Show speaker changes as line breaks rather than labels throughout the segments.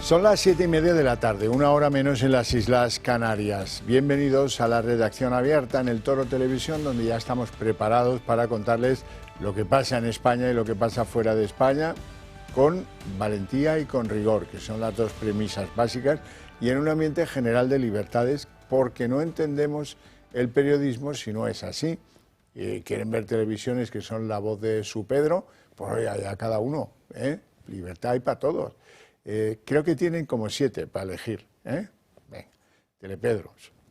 Son las 7:30 de la tarde, una hora menos en las Islas Canarias. Bienvenidos a la redacción abierta en el Toro Televisión, donde ya estamos preparados para contarles lo que pasa en España y lo que pasa fuera de España, con valentía y con rigor, que son las dos premisas básicas, y en un ambiente general de libertades, porque no entendemos el periodismo si no es así. Quieren ver televisiones que son la voz de su Pedro, pues allá cada uno, libertad hay para todos. Creo que tienen como 7 para elegir. Venga,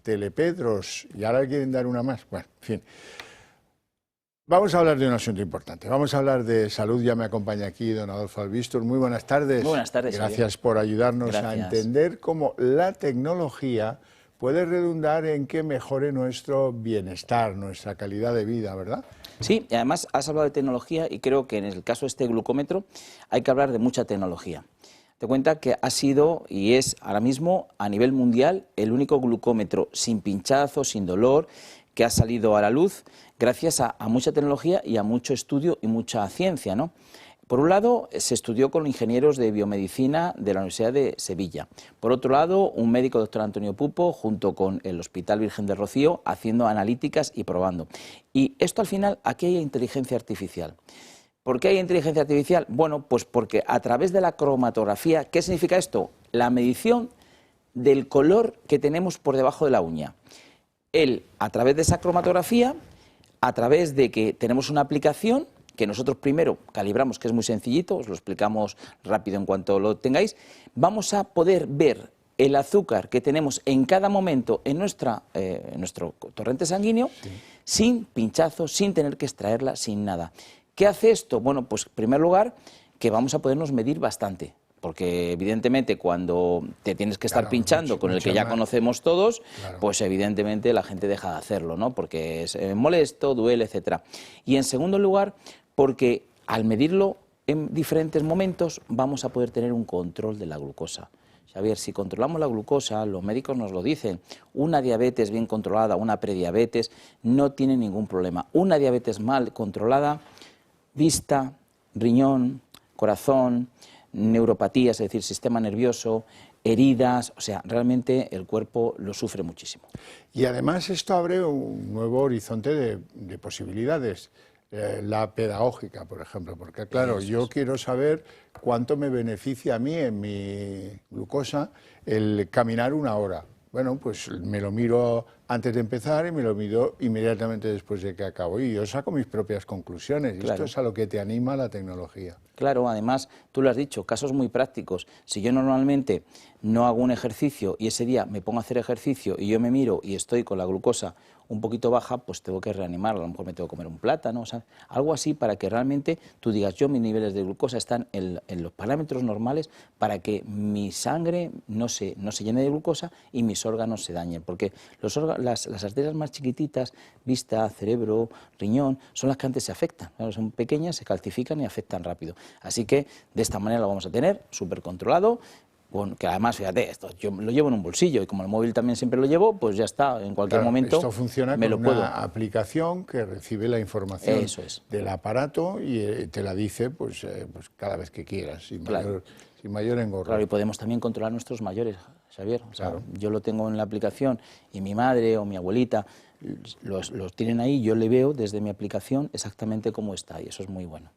Telepedros, y ahora quieren dar una más. Bueno, en fin. Vamos a hablar de un asunto importante. Vamos a hablar de salud. Ya me acompaña aquí don Adolfo Albistur. Muy buenas tardes.
Muy buenas tardes.
Gracias por ayudarnos a entender cómo la tecnología puede redundar en que mejore nuestro bienestar, nuestra calidad de vida, ¿verdad?
Sí, y además has hablado de tecnología y creo que en el caso de este glucómetro hay que hablar de mucha tecnología. Te cuenta que ha sido y es ahora mismo a nivel mundial el único glucómetro sin pinchazo, sin dolor, que ha salido a la luz gracias a mucha tecnología y a mucho estudio y mucha ciencia, ¿no? Por un lado, se estudió con ingenieros de biomedicina de la Universidad de Sevilla. Por otro lado, un médico, doctor Antonio Pupo, junto con el Hospital Virgen del Rocío, haciendo analíticas y probando. Y esto al final, aquí hay inteligencia artificial. ¿Por qué hay inteligencia artificial? Bueno, pues porque a través de la cromatografía, ¿qué significa esto? La medición del color que tenemos por debajo de la uña. Él, a través de esa cromatografía, a través de que tenemos una aplicación que nosotros primero calibramos, que es muy sencillito, os lo explicamos rápido en cuanto lo tengáis, vamos a poder ver el azúcar que tenemos en cada momento en nuestro torrente sanguíneo, sí, sin pinchazo, sin tener que extraerla, sin nada. ¿Qué hace esto? Bueno, pues en primer lugar, que vamos a podernos medir bastante, porque evidentemente cuando te tienes que estar pinchando con el que ya conocemos todos, pues evidentemente la gente deja de hacerlo, ¿no? Porque es molesto, duele, etcétera. Y en segundo lugar, porque al medirlo en diferentes momentos vamos a poder tener un control de la glucosa. Xavier, si controlamos la glucosa, los médicos nos lo dicen, una diabetes bien controlada, una prediabetes, no tiene ningún problema. Una diabetes mal controlada, vista, riñón, corazón, neuropatías, es decir, sistema nervioso, heridas, o sea, realmente el cuerpo lo sufre muchísimo.
Y además esto abre un nuevo horizonte de posibilidades. La pedagógica, por ejemplo, porque claro, yo quiero saber cuánto me beneficia a mí en mi glucosa el caminar 1 hora. Bueno, pues me lo miro antes de empezar y me lo miro inmediatamente después de que acabo. Y yo saco mis propias conclusiones. Claro. Esto es a lo que te anima la tecnología.
Claro, además, tú lo has dicho, casos muy prácticos. Si yo normalmente no hago un ejercicio y ese día me pongo a hacer ejercicio y yo me miro y estoy con la glucosa un poquito baja, pues tengo que reanimarla, a lo mejor me tengo que comer un plátano, ¿sabes? Algo así para que realmente tú digas, yo mis niveles de glucosa están en los parámetros normales para que mi sangre no se llene de glucosa y mis órganos se dañen, porque las arterias más chiquititas, vista, cerebro, riñón, son las que antes se afectan, claro, son pequeñas, se calcifican y afectan rápido. Así que de esta manera lo vamos a tener súper controlado, que además, fíjate, esto yo lo llevo en un bolsillo y como el móvil también siempre lo llevo, pues ya está, en cualquier momento
esto funciona
me
con
lo puedo.
Una aplicación que recibe la información del aparato y te la dice pues cada vez que quieras, sin mayor engorro.
Claro, y podemos también controlar nuestros mayores, Xavier. O sea, yo lo tengo en la aplicación y mi madre o mi abuelita los tienen ahí, yo le veo desde mi aplicación exactamente cómo está y eso es muy bueno.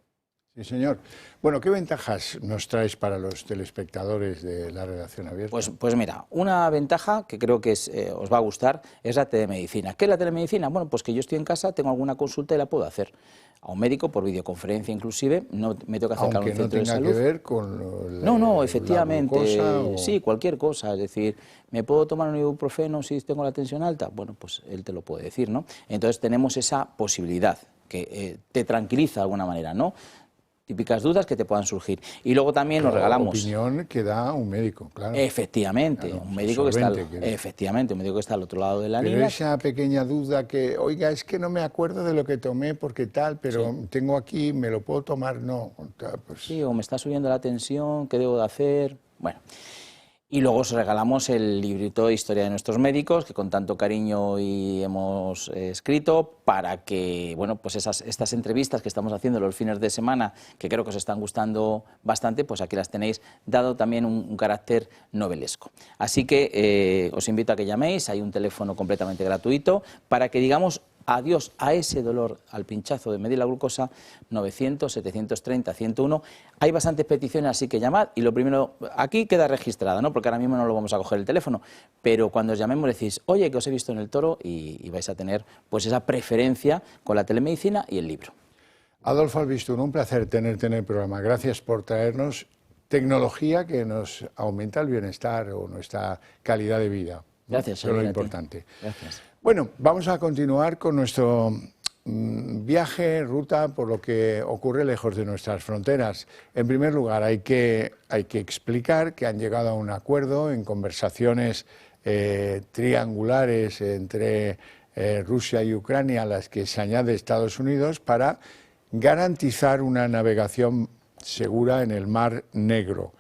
Sí, señor. Bueno, ¿qué ventajas nos traes para los telespectadores de la redacción abierta?
Pues mira, una ventaja que creo que os va a gustar es la telemedicina. ¿Qué es la telemedicina? Bueno, pues que yo estoy en casa, tengo alguna consulta y la puedo hacer a un médico por videoconferencia inclusive, no me tengo que acercar a un centro de salud.
Aunque no tenga que ver con
no, efectivamente, sí, cualquier cosa, es decir, ¿me puedo tomar un ibuprofeno si tengo la tensión alta? Bueno, pues él te lo puede decir, ¿no? Entonces tenemos esa posibilidad que te tranquiliza de alguna manera, ¿no? Típicas dudas que te puedan surgir. Y luego también nos regalamos...
opinión que da un médico, claro.
Efectivamente, claro, un médico que está... Efectivamente, un médico que está al otro lado de la línea.
Pero esa pequeña duda que, oiga, es que no me acuerdo de lo que tomé porque tal, pero tengo aquí, ¿me lo puedo tomar? No.
Pues... Sí, o me está subiendo la tensión, ¿qué debo de hacer? Bueno, Y luego os regalamos el librito de Historia de nuestros médicos, que con tanto cariño hoy hemos escrito, para que, bueno, pues estas entrevistas que estamos haciendo los fines de semana, que creo que os están gustando bastante, pues aquí las tenéis, dado también un carácter novelesco. Así que os invito a que llaméis, hay un teléfono completamente gratuito, para que digamos adiós a ese dolor al pinchazo de medir la glucosa, 900, 730, 101. Hay bastantes peticiones, así que llamad. Y lo primero, aquí queda registrado, ¿no? Porque ahora mismo no lo vamos a coger el teléfono. Pero cuando os llamemos decís, oye, que os he visto en el Toro, y vais a tener pues esa preferencia con la telemedicina y el libro.
Adolfo Albistún, un placer tenerte en el programa. Gracias por traernos tecnología que nos aumenta el bienestar o nuestra calidad de vida.
Gracias.
Eso es lo importante.
Gracias.
Bueno, vamos a continuar con nuestro viaje, ruta, por lo que ocurre lejos de nuestras fronteras. En primer lugar, hay que explicar que han llegado a un acuerdo en conversaciones triangulares entre Rusia y Ucrania, a las que se añade Estados Unidos, para garantizar una navegación segura en el Mar Negro.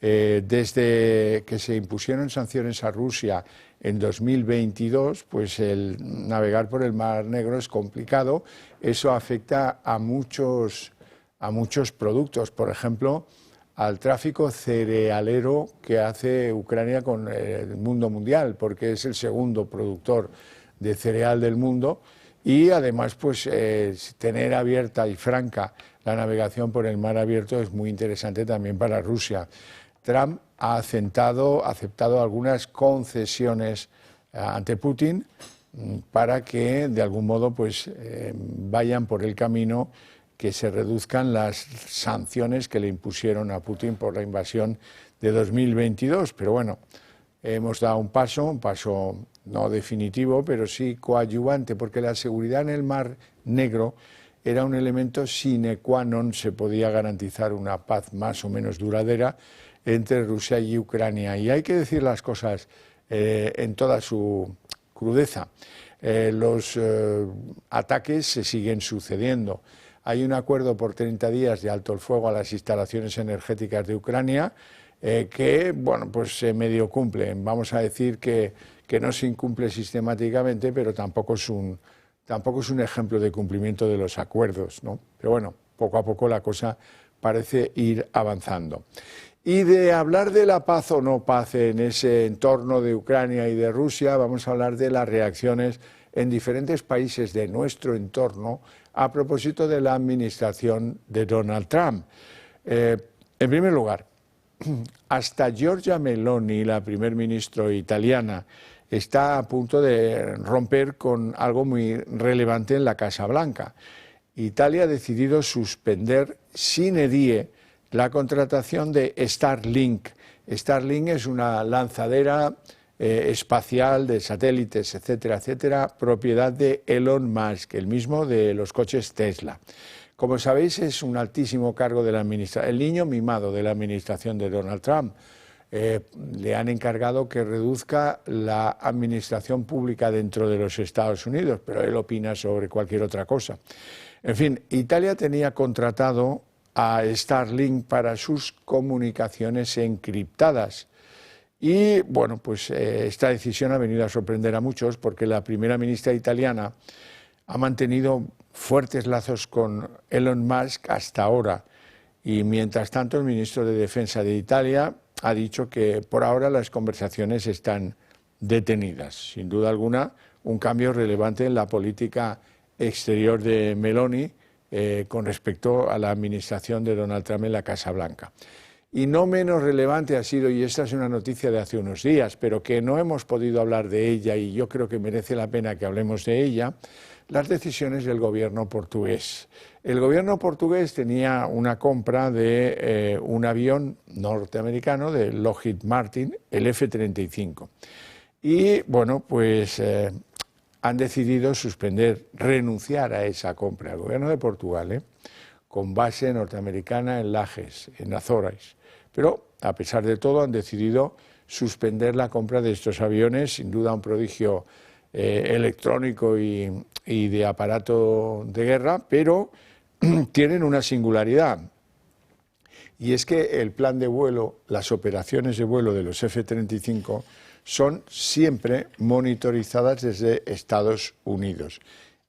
Desde que se impusieron sanciones a Rusia en 2022, pues el navegar por el Mar Negro es complicado. Eso afecta a muchos productos, por ejemplo, al tráfico cerealero que hace Ucrania con el mundo mundial, porque es el segundo productor de cereal del mundo, y además pues tener abierta y franca la navegación por el mar abierto es muy interesante también para Rusia. Trump ha aceptado algunas concesiones ante Putin para que de algún modo pues vayan por el camino que se reduzcan las sanciones que le impusieron a Putin por la invasión de 2022. Pero bueno, hemos dado un paso no definitivo, pero sí coadyuvante, porque la seguridad en el Mar Negro era un elemento sine qua non, se podía garantizar una paz más o menos duradera entre Rusia y Ucrania. Y hay que decir las cosas en toda su crudeza. Los ataques se siguen sucediendo. Hay un acuerdo por 30 días de alto el fuego a las instalaciones energéticas de Ucrania que, bueno, pues se medio cumplen. Vamos a decir que no se incumple sistemáticamente, pero tampoco es un ejemplo de cumplimiento de los acuerdos, ¿no? Pero bueno, poco a poco la cosa parece ir avanzando. Y de hablar de la paz o no paz en ese entorno de Ucrania y de Rusia, vamos a hablar de las reacciones en diferentes países de nuestro entorno a propósito de la administración de Donald Trump. En primer lugar, hasta Giorgia Meloni, la primer ministro italiana, está a punto de romper con algo muy relevante en la Casa Blanca. Italia ha decidido suspender sine die la contratación de Starlink. Starlink es una lanzadera espacial de satélites, etcétera, etcétera, propiedad de Elon Musk, el mismo de los coches Tesla. Como sabéis, es un altísimo cargo de la administración, el niño mimado de la administración de Donald Trump. Le han encargado que reduzca la administración pública dentro de los Estados Unidos, pero él opina sobre cualquier otra cosa. En fin, Italia tenía contratado a Starlink para sus comunicaciones encriptadas. Y bueno, pues esta decisión ha venido a sorprender a muchos, porque la primera ministra italiana ha mantenido fuertes lazos con Elon Musk hasta ahora. Y mientras tanto, el ministro de Defensa de Italia ha dicho que por ahora las conversaciones están detenidas. Sin duda alguna, un cambio relevante en la política exterior de Meloni con respecto a la administración de Donald Trump en la Casa Blanca. Y no menos relevante ha sido, y esta es una noticia de hace unos días, pero que no hemos podido hablar de ella y yo creo que merece la pena que hablemos de ella, las decisiones del gobierno portugués. El gobierno portugués tenía una compra de un avión norteamericano de Lockheed Martin, el F-35. Y bueno, pues han decidido renunciar a esa compra. El gobierno de Portugal, con base norteamericana en Lajes, en Azores. Pero, a pesar de todo, han decidido suspender la compra de estos aviones, sin duda un prodigio electrónico y de aparato de guerra, pero tienen una singularidad. Y es que el plan de vuelo, las operaciones de vuelo de los F-35 son siempre monitorizadas desde Estados Unidos.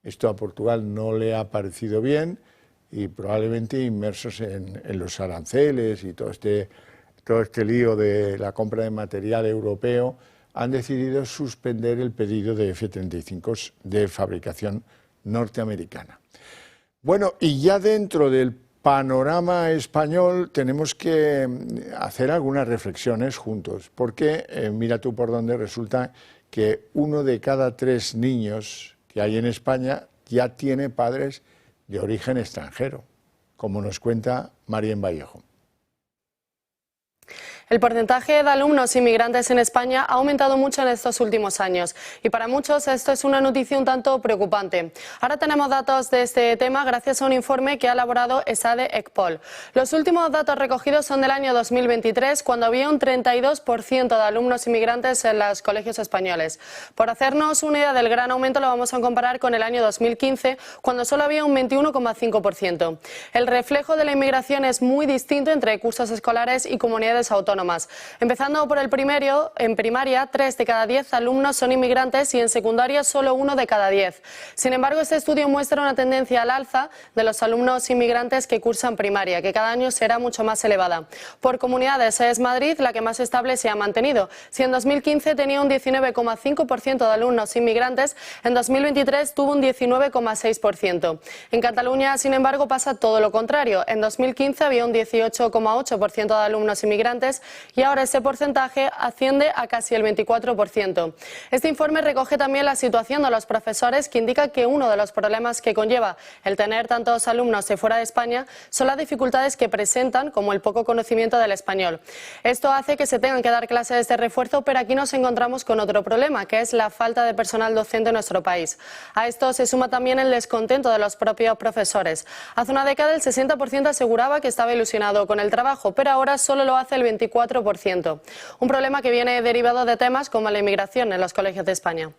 Esto a Portugal no le ha parecido bien y probablemente inmersos en los aranceles y todo este lío de la compra de material europeo, han decidido suspender el pedido de F-35 de fabricación norteamericana. Bueno, y ya dentro del panorama español tenemos que hacer algunas reflexiones juntos, porque mira tú por dónde resulta que 1 de cada 3 niños que hay en España ya tiene padres de origen extranjero, como nos cuenta Marien Vallejo.
El porcentaje de alumnos inmigrantes en España ha aumentado mucho en estos últimos años y para muchos esto es una noticia un tanto preocupante. Ahora tenemos datos de este tema gracias a un informe que ha elaborado ESADE-ECPOL. Los últimos datos recogidos son del año 2023, cuando había un 32% de alumnos inmigrantes en los colegios españoles. Por hacernos una idea del gran aumento, lo vamos a comparar con el año 2015, cuando solo había un 21,5%. El reflejo de la inmigración es muy distinto entre cursos escolares y comunidades autónomas. Empezando por el primero, en primaria 3 de cada 10 alumnos son inmigrantes y en secundaria solo 1 de cada 10. Sin embargo, este estudio muestra una tendencia al alza de los alumnos inmigrantes que cursan primaria, que cada año será mucho más elevada. Por comunidades es Madrid la que más estable se ha mantenido. Si en 2015 tenía un 19,5% de alumnos inmigrantes, en 2023 tuvo un 19,6%. En Cataluña, sin embargo, pasa todo lo contrario. En 2015 había un 18,8% de alumnos inmigrantes y ahora ese porcentaje asciende a casi el 24%. Este informe recoge también la situación de los profesores, que indica que uno de los problemas que conlleva el tener tantos alumnos de fuera de España son las dificultades que presentan, como el poco conocimiento del español. Esto hace que se tengan que dar clases de refuerzo, pero aquí nos encontramos con otro problema, que es la falta de personal docente en nuestro país. A esto se suma también el descontento de los propios profesores. Hace una década el 60% aseguraba que estaba ilusionado con el trabajo, pero ahora solo lo hace el 24%. Un problema que viene derivado de temas como la inmigración en los colegios de España.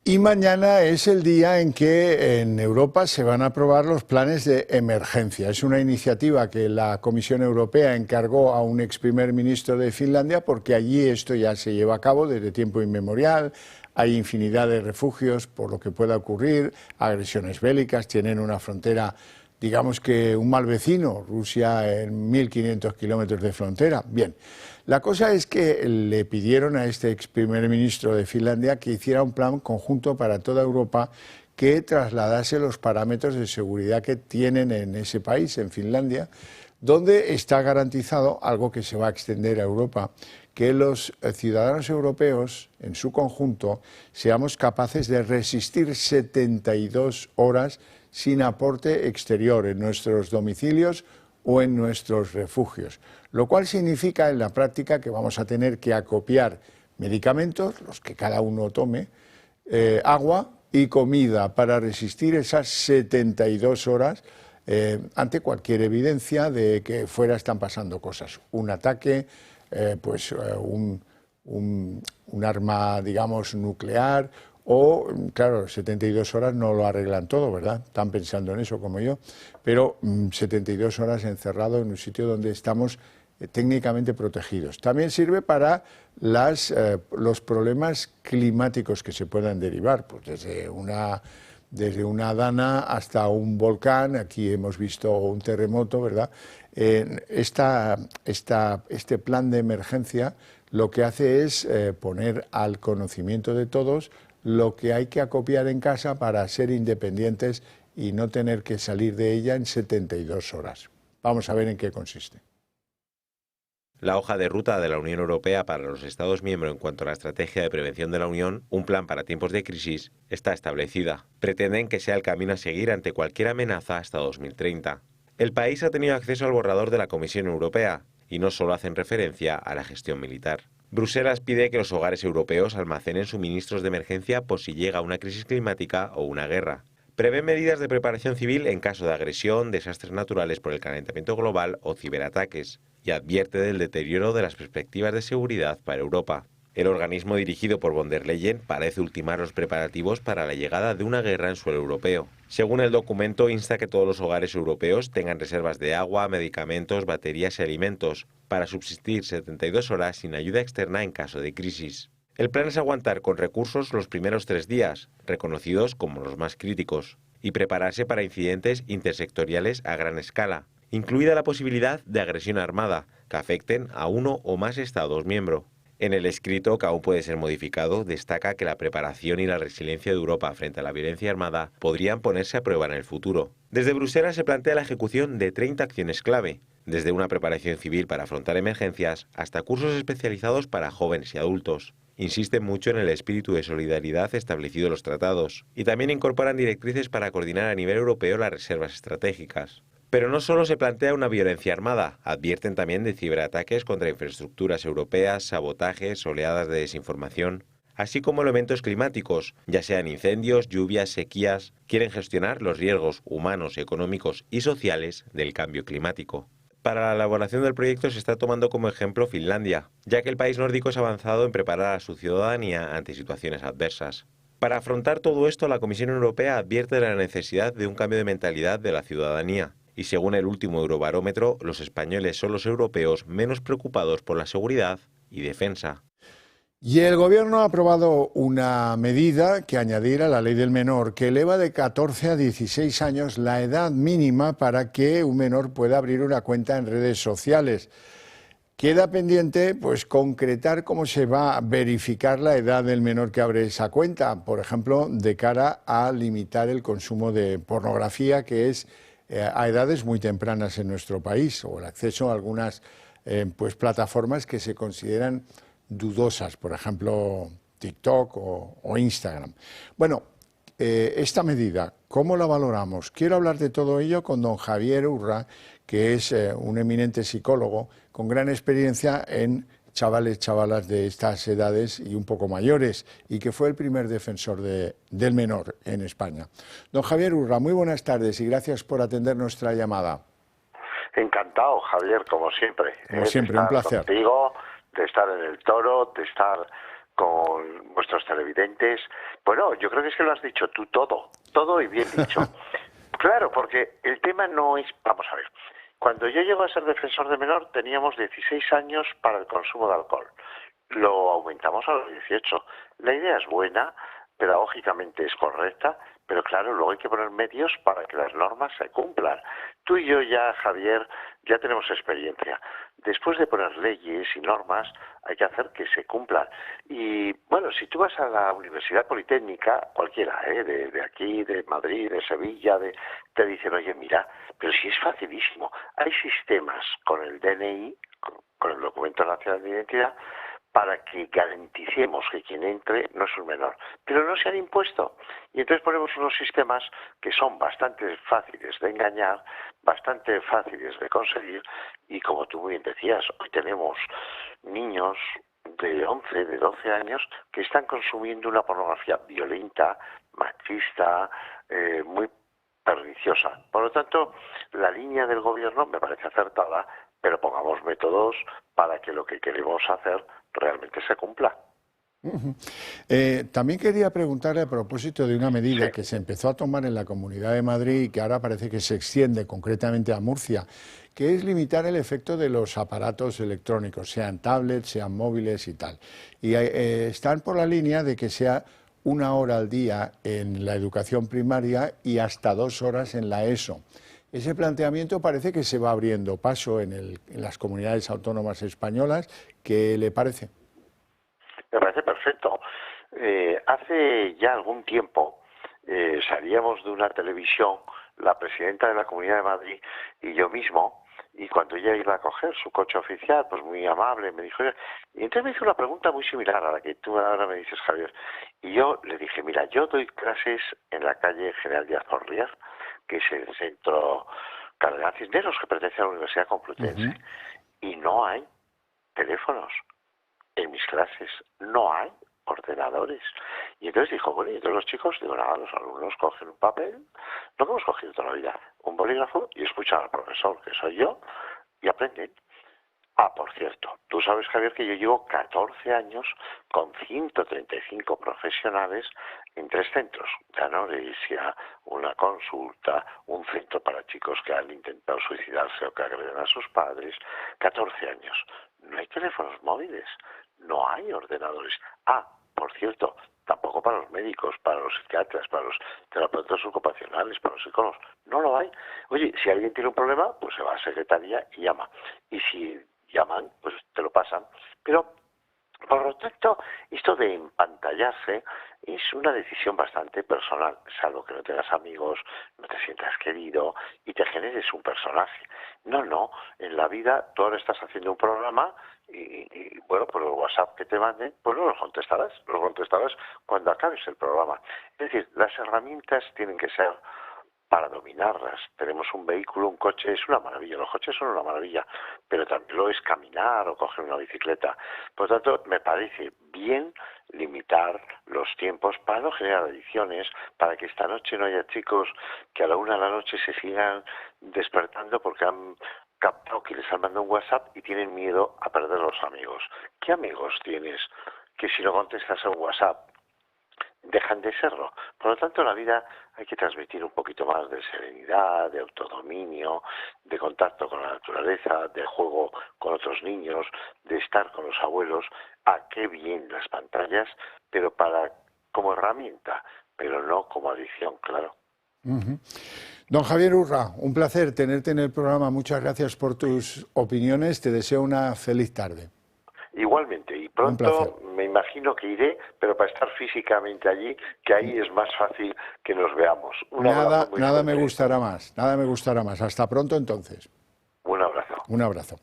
Y mañana es el día en que en Europa se van a aprobar los planes de emergencia. Es una iniciativa que la Comisión Europea encargó a un ex primer ministro de Finlandia, porque allí esto ya se lleva a cabo desde tiempo inmemorial. Hay infinidad de refugios por lo que pueda ocurrir, agresiones bélicas, tienen una frontera, digamos que un mal vecino, Rusia, en 1.500 kilómetros de frontera. Bien, la cosa es que le pidieron a este ex primer ministro de Finlandia que hiciera un plan conjunto para toda Europa que trasladase los parámetros de seguridad que tienen en ese país, en Finlandia, donde está garantizado algo que se va a extender a Europa, que los ciudadanos europeos, en su conjunto, seamos capaces de resistir 72 horas sin aporte exterior en nuestros domicilios o en nuestros refugios, lo cual significa en la práctica que vamos a tener que acopiar medicamentos, los que cada uno tome, agua y comida para resistir esas 72 horas ante cualquier evidencia de que fuera están pasando cosas, un ataque, un arma, digamos, nuclear. O, claro, 72 horas no lo arreglan todo, ¿verdad? Están pensando en eso como yo, pero 72 horas encerrado en un sitio donde estamos técnicamente protegidos. También sirve para los problemas climáticos que se puedan derivar, pues desde una dana hasta un volcán. Aquí hemos visto un terremoto, ¿verdad? Este plan de emergencia lo que hace es poner al conocimiento de todos lo que hay que acopiar en casa para ser independientes y no tener que salir de ella en 72 horas. Vamos a ver en qué consiste.
La hoja de ruta de la Unión Europea para los Estados miembros en cuanto a la estrategia de prevención de la Unión, un plan para tiempos de crisis, está establecida. Pretenden que sea el camino a seguir ante cualquier amenaza hasta 2030. El país ha tenido acceso al borrador de la Comisión Europea y no solo hacen referencia a la gestión militar. Bruselas pide que los hogares europeos almacenen suministros de emergencia por si llega una crisis climática o una guerra. Prevé medidas de preparación civil en caso de agresión, desastres naturales por el calentamiento global o ciberataques, y advierte del deterioro de las perspectivas de seguridad para Europa. El organismo dirigido por von der Leyen parece ultimar los preparativos para la llegada de una guerra en suelo europeo. Según el documento, insta que todos los hogares europeos tengan reservas de agua, medicamentos, baterías y alimentos para subsistir 72 horas sin ayuda externa en caso de crisis. El plan es aguantar con recursos los primeros 3 días, reconocidos como los más críticos, y prepararse para incidentes intersectoriales a gran escala, incluida la posibilidad de agresión armada, que afecten a uno o más Estados miembros. En el escrito, que aún puede ser modificado, destaca que la preparación y la resiliencia de Europa frente a la violencia armada podrían ponerse a prueba en el futuro. Desde Bruselas se plantea la ejecución de 30 acciones clave, desde una preparación civil para afrontar emergencias hasta cursos especializados para jóvenes y adultos. Insisten mucho en el espíritu de solidaridad establecido en los tratados y también incorporan directrices para coordinar a nivel europeo las reservas estratégicas. Pero no solo se plantea una violencia armada, advierten también de ciberataques contra infraestructuras europeas, sabotajes, oleadas de desinformación, así como elementos climáticos, ya sean incendios, lluvias, sequías. Quieren gestionar los riesgos humanos, económicos y sociales del cambio climático. Para la elaboración del proyecto se está tomando como ejemplo Finlandia, ya que el país nórdico es avanzado en preparar a su ciudadanía ante situaciones adversas. Para afrontar todo esto, la Comisión Europea advierte de la necesidad de un cambio de mentalidad de la ciudadanía. Y según el último Eurobarómetro, los españoles son los europeos menos preocupados por la seguridad y defensa.
Y el Gobierno ha aprobado una medida que añadir a la ley del menor, que eleva de 14 a 16 años la edad mínima para que un menor pueda abrir una cuenta en redes sociales. Queda pendiente pues concretar cómo se va a verificar la edad del menor que abre esa cuenta, por ejemplo, de cara a limitar el consumo de pornografía, que es a edades muy tempranas en nuestro país, o el acceso a algunas pues plataformas que se consideran dudosas, por ejemplo TikTok o Instagram. Bueno, esta medida, ¿cómo la valoramos? Quiero hablar de todo ello con don Javier Urra, que es un eminente psicólogo con gran experiencia en chavales, chavalas de estas edades y un poco mayores, y que fue el primer defensor del menor en España. Don Javier Urra, muy buenas tardes y gracias por atender nuestra llamada.
Encantado, Javier, como siempre.
Como siempre, un placer.
Contigo, de estar en el Toro, de estar con vuestros televidentes. Bueno, yo creo que es que lo has dicho tú todo y bien dicho. Claro, porque el tema no es... Vamos a ver. Cuando yo llego a ser defensor de menor teníamos 16 años para el consumo de alcohol. Lo aumentamos a los 18. La idea es buena, pedagógicamente es correcta, pero claro, luego hay que poner medios para que las normas se cumplan. Tú y yo ya, Javier, ya tenemos experiencia. Después de poner leyes y normas, hay que hacer que se cumplan. Y bueno, si tú vas a la Universidad Politécnica, cualquiera, de aquí, de Madrid, de Sevilla, te dicen, oye, mira, pero si es facilísimo. Hay sistemas con el DNI, con el Documento Nacional de Identidad, para que garanticemos que quien entre no es un menor. Pero no se han impuesto. Y entonces ponemos unos sistemas que son bastante fáciles de engañar, bastante fáciles de conseguir, y como tú muy bien decías, hoy tenemos niños de 11, de 12 años que están consumiendo una pornografía violenta, machista, muy perniciosa. Por lo tanto, la línea del gobierno me parece acertada, pero pongamos métodos para que lo que queremos hacer realmente se cumpla.
También quería preguntarle a propósito de una medida que se empezó a tomar en la Comunidad de Madrid y que ahora parece que se extiende concretamente a Murcia, que es limitar el efecto de los aparatos electrónicos, sean tablets, sean móviles y tal. Y están por la línea de que sea 1 hora al día en la educación primaria y hasta 2 horas en la ESO. Ese planteamiento parece que se va abriendo paso en las comunidades autónomas españolas. ¿Qué le parece?
Me parece perfecto. Hace ya algún tiempo salíamos de una televisión, la presidenta de la Comunidad de Madrid y yo mismo, y cuando ella iba a coger su coche oficial, pues muy amable, me dijo, y entonces me hizo una pregunta muy similar a la que tú ahora me dices, Javier, y yo le dije, mira, yo doy clases en la calle General Díaz Porlier, que es el centro Cardenal Cisneros, que pertenece a la Universidad Complutense, y no hay teléfonos en mis clases, no hay ordenadores. Y entonces dijo, bueno, y entonces los chicos, digo, nada, los alumnos cogen un papel, lo que hemos cogido toda la vida, un bolígrafo, y escuchan al profesor, que soy yo, y aprenden. Ah, por cierto, tú sabes, Javier, que yo llevo 14 años con 135 profesionales en 3 centros, de anorexia, una consulta, un centro para chicos que han intentado suicidarse o que agreden a sus padres. 14 años. No hay teléfonos móviles, no hay ordenadores. Ah, por cierto, tampoco para los médicos, para los psiquiatras, para los terapeutas ocupacionales, para los psicólogos. No lo hay. Oye, si alguien tiene un problema, pues se va a secretaría y llama. Y si llaman, pues te lo pasan. Pero, por lo tanto, esto de empantallarse es una decisión bastante personal, salvo que no tengas amigos, no te sientas querido y te generes un personaje. No, en la vida tú ahora estás haciendo un programa y bueno, por el WhatsApp que te manden, pues no los contestarás cuando acabes el programa. Es decir, las herramientas tienen que ser para dominarlas. Tenemos un vehículo, un coche, es una maravilla, los coches son una maravilla, pero también lo es caminar o coger una bicicleta. Por lo tanto, me parece bien limitar los tiempos para no generar adicciones, para que esta noche no haya chicos que a la 1 de la noche se sigan despertando porque han captado que les han mandado un WhatsApp y tienen miedo a perder los amigos. ¿Qué amigos tienes que si no contestas a un WhatsApp dejan de serlo? Por lo tanto, en la vida hay que transmitir un poquito más de serenidad, de autodominio, de contacto con la naturaleza, de juego con otros niños, de estar con los abuelos. Ah, qué bien las pantallas, pero como herramienta, pero no como adicción, claro.
Ujú. Don Javier Urra, un placer tenerte en el programa. Muchas gracias por tus opiniones. Te deseo una feliz tarde.
Igualmente, y pronto me imagino que iré, pero para estar físicamente allí, que ahí es más fácil que nos veamos.
Nada me gustará más. Hasta pronto entonces.
Un abrazo.
Un abrazo.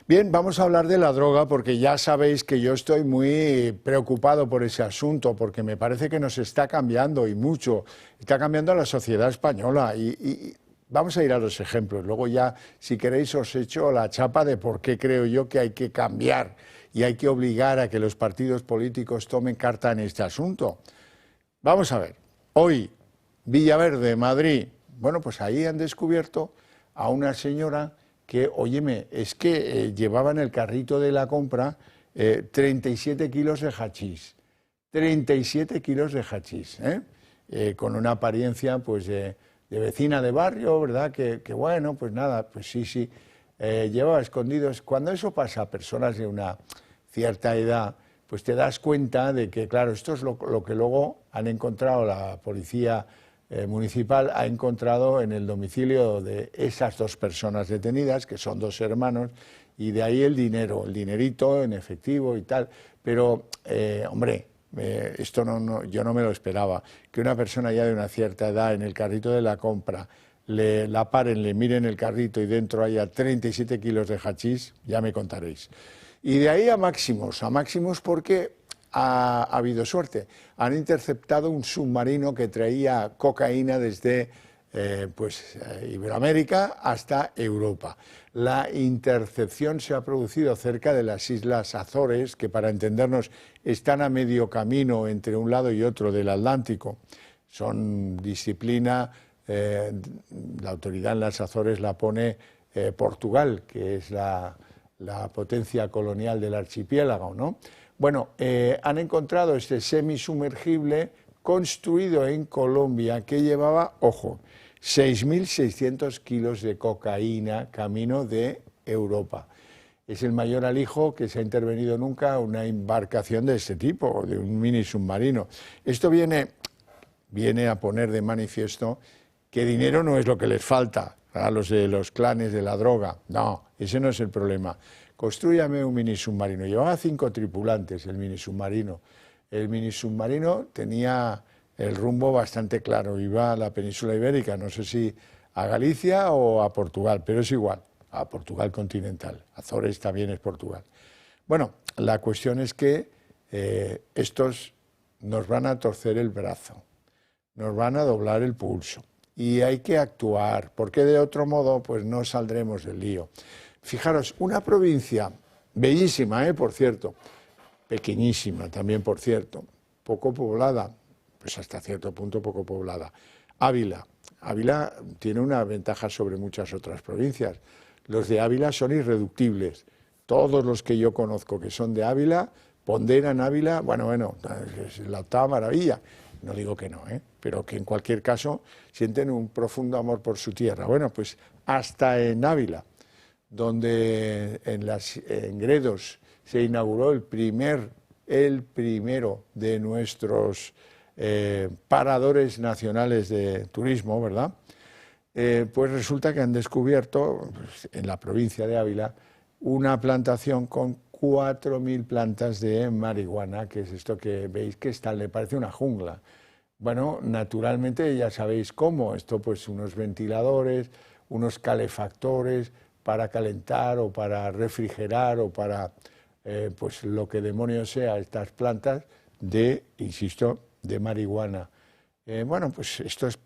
Bien, vamos a hablar de la droga porque ya sabéis que yo estoy muy preocupado por ese asunto porque me parece que nos está cambiando y mucho. Está cambiando la sociedad española y vamos a ir a los ejemplos. Luego ya, si queréis, os echo la chapa de por qué creo yo que hay que cambiar y hay que obligar a que los partidos políticos tomen carta en este asunto. Vamos a ver. Hoy, Villaverde, Madrid, bueno, pues ahí han descubierto a una señora que, óyeme, es que llevaba en el carrito de la compra 37 kilos de hachís. 37 kilos de hachís, con una apariencia pues de vecina de barrio, ¿verdad? Que bueno, pues nada, pues sí, llevaba escondidos. Cuando eso pasa a personas de una cierta edad, pues te das cuenta de que, claro, esto es lo que luego han encontrado la policía municipal, ha encontrado en el domicilio de esas 2 personas detenidas, que son 2 hermanos, y de ahí el dinero, el dinerito en efectivo y tal. Pero, hombre, esto yo no me lo esperaba, que una persona ya de una cierta edad en el carrito de la compra la paren, le miren el carrito y dentro haya 37 kilos de hachís, ya me contaréis. Y de ahí a máximos porque ha habido suerte. Han interceptado un submarino que traía cocaína desde Iberoamérica hasta Europa. La intercepción se ha producido cerca de las Islas Azores, que para entendernos están a medio camino entre un lado y otro del Atlántico. Son disciplina, la autoridad en las Azores la pone Portugal, que es la potencia colonial del archipiélago, ¿no? Bueno, han encontrado este semisumergible construido en Colombia que llevaba, ojo, 6.600 kilos de cocaína camino de Europa. Es el mayor alijo que se ha intervenido nunca a una embarcación de este tipo, de un mini submarino. Esto viene a poner de manifiesto que dinero no es lo que les falta a los de los clanes de la droga. No, ese no es el problema. Constrúyame un mini submarino. Llevaba 5 tripulantes el mini submarino. El mini submarino tenía el rumbo bastante claro. Iba a la península ibérica, no sé si a Galicia o a Portugal, pero es igual, a Portugal continental. Azores también es Portugal. Bueno, la cuestión es que estos nos van a torcer el brazo, nos van a doblar el pulso. Y hay que actuar, porque de otro modo pues no saldremos del lío. Fijaros, una provincia bellísima, por cierto, pequeñísima también, por cierto, poco poblada, pues hasta cierto punto poco poblada. Ávila. Ávila tiene una ventaja sobre muchas otras provincias. Los de Ávila son irreductibles. todos los que yo conozco que son de Ávila, ponderan Ávila, bueno, es la octava maravilla, no digo que no, pero que en cualquier caso sienten un profundo amor por su tierra. Bueno, pues hasta en Ávila, donde en Gredos se inauguró el primero de nuestros paradores nacionales de turismo, ¿verdad? Pues resulta que han descubierto, pues, en la provincia de Ávila, una plantación con 4.000 plantas de marihuana, que es esto que veis que está, le parece una jungla. Bueno, naturalmente ya sabéis cómo, esto pues unos ventiladores, unos calefactores para calentar o para refrigerar o para pues lo que demonios sea estas plantas de, insisto, de marihuana. Bueno, pues esto es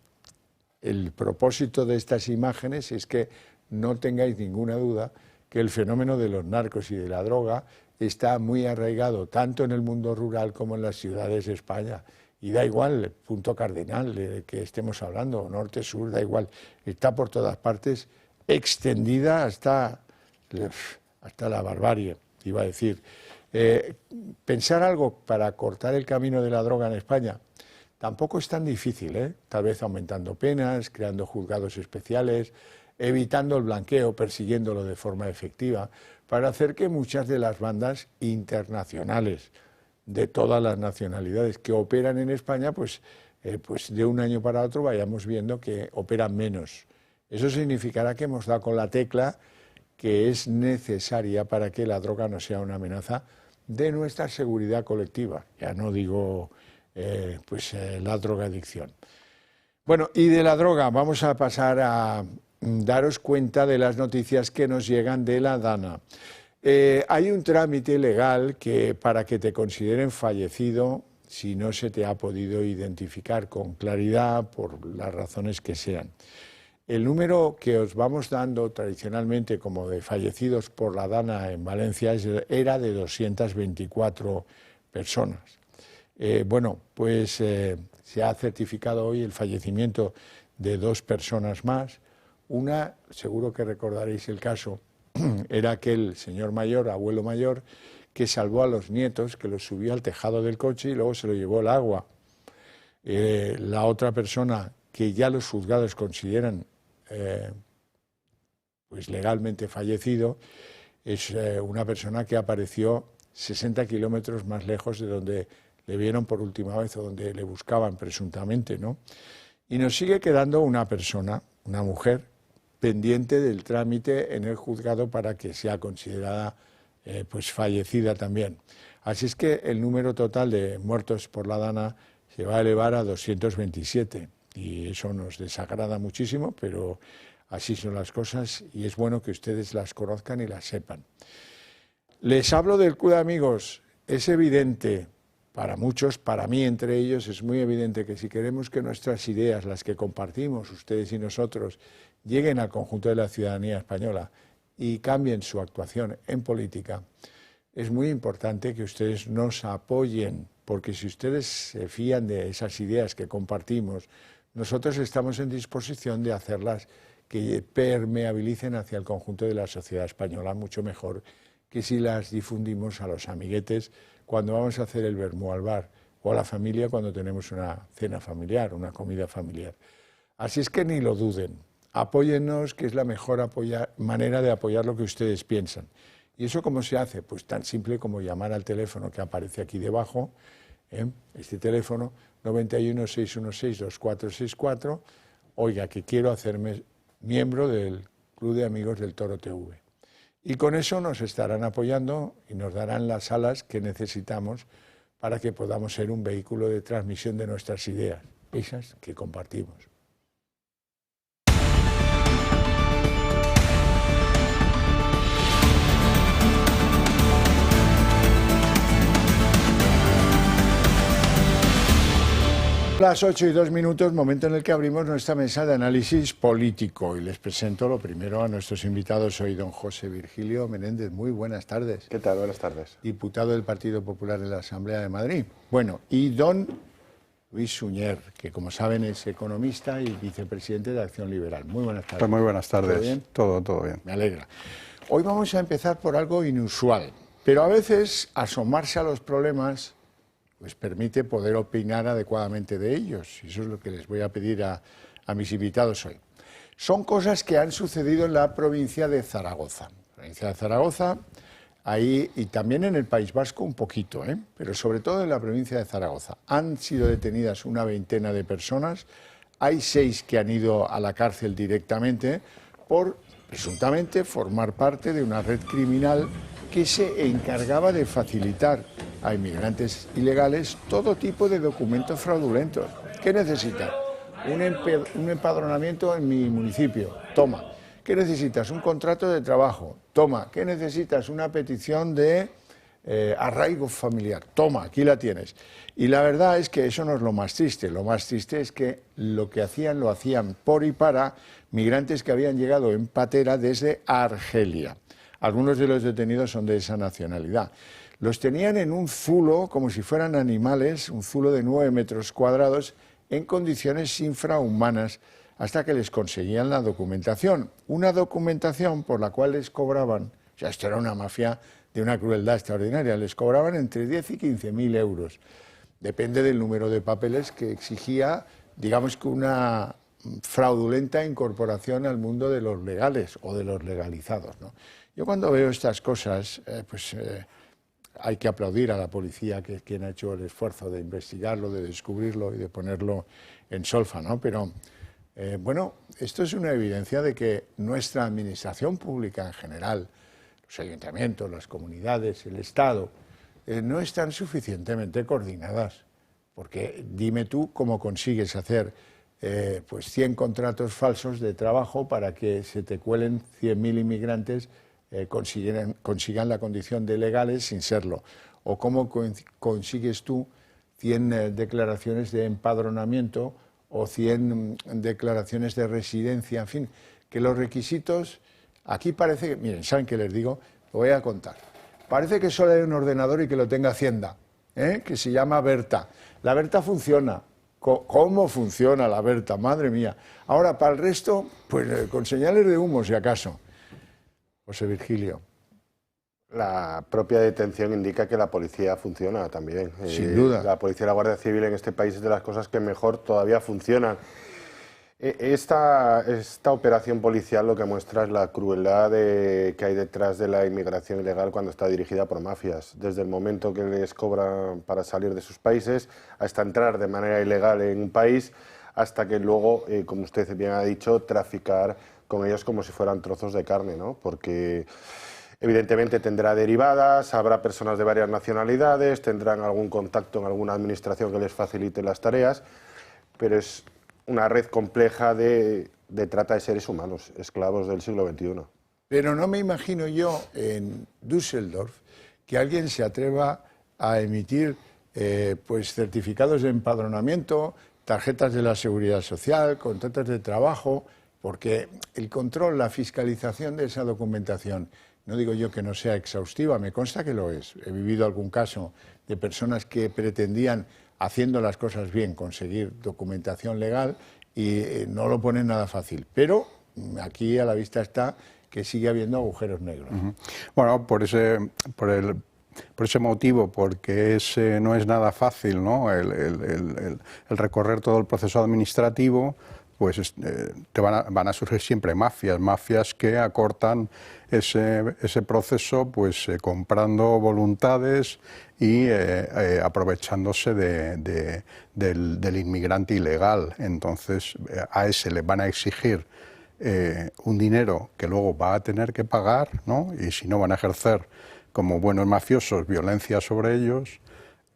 el propósito de estas imágenes, es que no tengáis ninguna duda que el fenómeno de los narcos y de la droga está muy arraigado tanto en el mundo rural como en las ciudades de España. Y da igual el punto cardinal de que estemos hablando, norte, sur, da igual. Está por todas partes, extendida hasta la barbarie, iba a decir. Pensar algo para cortar el camino de la droga en España tampoco es tan difícil, tal vez aumentando penas, creando juzgados especiales, evitando el blanqueo, persiguiéndolo de forma efectiva, para hacer que muchas de las bandas internacionales de todas las nacionalidades que operan en España, pues de un año para otro vayamos viendo que operan menos. Eso significará que hemos dado con la tecla que es necesaria para que la droga no sea una amenaza de nuestra seguridad colectiva. Ya no digo la drogadicción. Bueno, y de la droga vamos a pasar a daros cuenta de las noticias que nos llegan de la DANA. Hay un trámite legal que para que te consideren fallecido si no se te ha podido identificar con claridad por las razones que sean. El número que os vamos dando tradicionalmente como de fallecidos por la DANA en Valencia era de 224 personas. Se ha certificado hoy el fallecimiento de 2 personas más. Una, seguro que recordaréis el caso, era aquel señor mayor, abuelo mayor, que salvó a los nietos, que los subió al tejado del coche y luego se lo llevó el agua. La otra persona que ya los juzgados consideran legalmente fallecido es una persona que apareció 60 kilómetros más lejos de donde le vieron por última vez o donde le buscaban presuntamente, ¿no? Y nos sigue quedando una persona, una mujer, pendiente del trámite en el juzgado para que sea considerada fallecida también. Así es que el número total de muertos por la DANA se va a elevar a 227 y eso nos desagrada muchísimo, pero así son las cosas y es bueno que ustedes las conozcan y las sepan. Les hablo del CUD, amigos. Es evidente para muchos, para mí entre ellos, es muy evidente que si queremos que nuestras ideas, las que compartimos ustedes y nosotros, lleguen al conjunto de la ciudadanía española y cambien su actuación en política, es muy importante que ustedes nos apoyen, porque si ustedes se fían de esas ideas que compartimos, nosotros estamos en disposición de hacerlas que permeabilicen hacia el conjunto de la sociedad española mucho mejor que si las difundimos a los amiguetes cuando vamos a hacer el vermú al bar o a la familia cuando tenemos una cena familiar, una comida familiar. Así es que ni lo duden. Apóyennos, que es la mejor manera de apoyar lo que ustedes piensan. ¿Y eso cómo se hace? Pues tan simple como llamar al teléfono que aparece aquí debajo, este teléfono 91 616 2464, oiga, que quiero hacerme miembro del Club de Amigos del Toro TV. Y con eso nos estarán apoyando y nos darán las alas que necesitamos para que podamos ser un vehículo de transmisión de nuestras ideas, esas que compartimos. Las 8:02, momento en el que abrimos nuestra mesa de análisis político y les presento lo primero a nuestros invitados hoy, don José Virgilio Menéndez. Muy buenas tardes.
¿Qué tal? Buenas tardes.
Diputado del Partido Popular de la Asamblea de Madrid. Bueno, y don Luis Suñer, que como saben es economista y vicepresidente de Acción Liberal. Muy buenas tardes.
Pues muy buenas tardes.
¿Todo bien?
Todo bien.
Me alegra. Hoy vamos a empezar por algo inusual, pero a veces asomarse a los problemas pues permite poder opinar adecuadamente de ellos. Y eso es lo que les voy a pedir a mis invitados hoy. Son cosas que han sucedido en la provincia de Zaragoza. La provincia de Zaragoza, ahí, y también en el País Vasco un poquito, pero sobre todo en la provincia de Zaragoza. Han sido detenidas una veintena de personas, hay 6 que han ido a la cárcel directamente por, presuntamente, formar parte de una red criminal que se encargaba de facilitar a inmigrantes ilegales todo tipo de documentos fraudulentos. ¿Qué necesitan? Un empadronamiento en mi municipio, toma. ¿Qué necesitas? Un contrato de trabajo, toma. ¿Qué necesitas? Una petición de arraigo familiar, toma, aquí la tienes. Y la verdad es que eso no es lo más triste es que lo que hacían lo hacían por y para migrantes que habían llegado en patera desde Argelia. Algunos de los detenidos son de esa nacionalidad. Los tenían en un zulo, como si fueran animales, un zulo de 9 metros cuadrados, en condiciones infrahumanas, hasta que les conseguían la documentación. Una documentación por la cual les cobraban, o sea, esto era una mafia de una crueldad extraordinaria, les cobraban entre 10 y 15.000 euros. Depende del número de papeles que exigía, digamos que una fraudulenta incorporación al mundo de los legales o de los legalizados, ¿no? Yo cuando veo estas cosas, hay que aplaudir a la policía, que es quien ha hecho el esfuerzo de investigarlo, de descubrirlo y de ponerlo en solfa, ¿no? Pero, bueno, esto es una evidencia de que nuestra administración pública en general, los ayuntamientos, las comunidades, el Estado, no están suficientemente coordinadas. Porque dime tú cómo consigues hacer 100 contratos falsos de trabajo para que se te cuelen 100.000 inmigrantes consigan la condición de legales sin serlo. O cómo consigues tú 100 declaraciones de empadronamiento o 100 declaraciones de residencia, en fin, que los requisitos, aquí parece que, miren, ¿saben qué les digo? Lo voy a contar. Parece que solo hay un ordenador y que lo tenga Hacienda, que se llama Berta. La Berta funciona. ¿Cómo funciona la Berta? Madre mía. Ahora, para el resto, pues con señales de humo, si acaso. José Virgilio.
La propia detención indica que la policía funciona también.
Sin duda.
La policía y la Guardia Civil en este país es de las cosas que mejor todavía funcionan. Esta operación policial lo que muestra es la crueldad que hay detrás de la inmigración ilegal cuando está dirigida por mafias. Desde el momento que les cobran para salir de sus países hasta entrar de manera ilegal en un país, hasta que luego, como usted bien ha dicho, traficar con ellos como si fueran trozos de carne, ¿no? Porque evidentemente tendrá derivadas, habrá personas de varias nacionalidades, tendrán algún contacto en alguna administración que les facilite las tareas, pero es una red compleja de trata de seres humanos, esclavos del siglo XXI.
Pero no me imagino yo en Düsseldorf que alguien se atreva a emitir certificados de empadronamiento, tarjetas de la Seguridad Social, contratos de trabajo, porque el control, la fiscalización de esa documentación, no digo yo que no sea exhaustiva, me consta que lo es. He vivido algún caso de personas que pretendían, haciendo las cosas bien, conseguir documentación legal y no lo ponen nada fácil. Pero aquí a la vista está que sigue habiendo agujeros negros.
Bueno, por ese motivo, porque no es nada fácil, ¿no? el recorrer todo el proceso administrativo, pues van a surgir siempre mafias que acortan ese proceso pues comprando voluntades y aprovechándose del inmigrante ilegal. Entonces a ese le van a exigir un dinero que luego va a tener que pagar, ¿no? Y si no van a ejercer como buenos mafiosos violencia sobre ellos.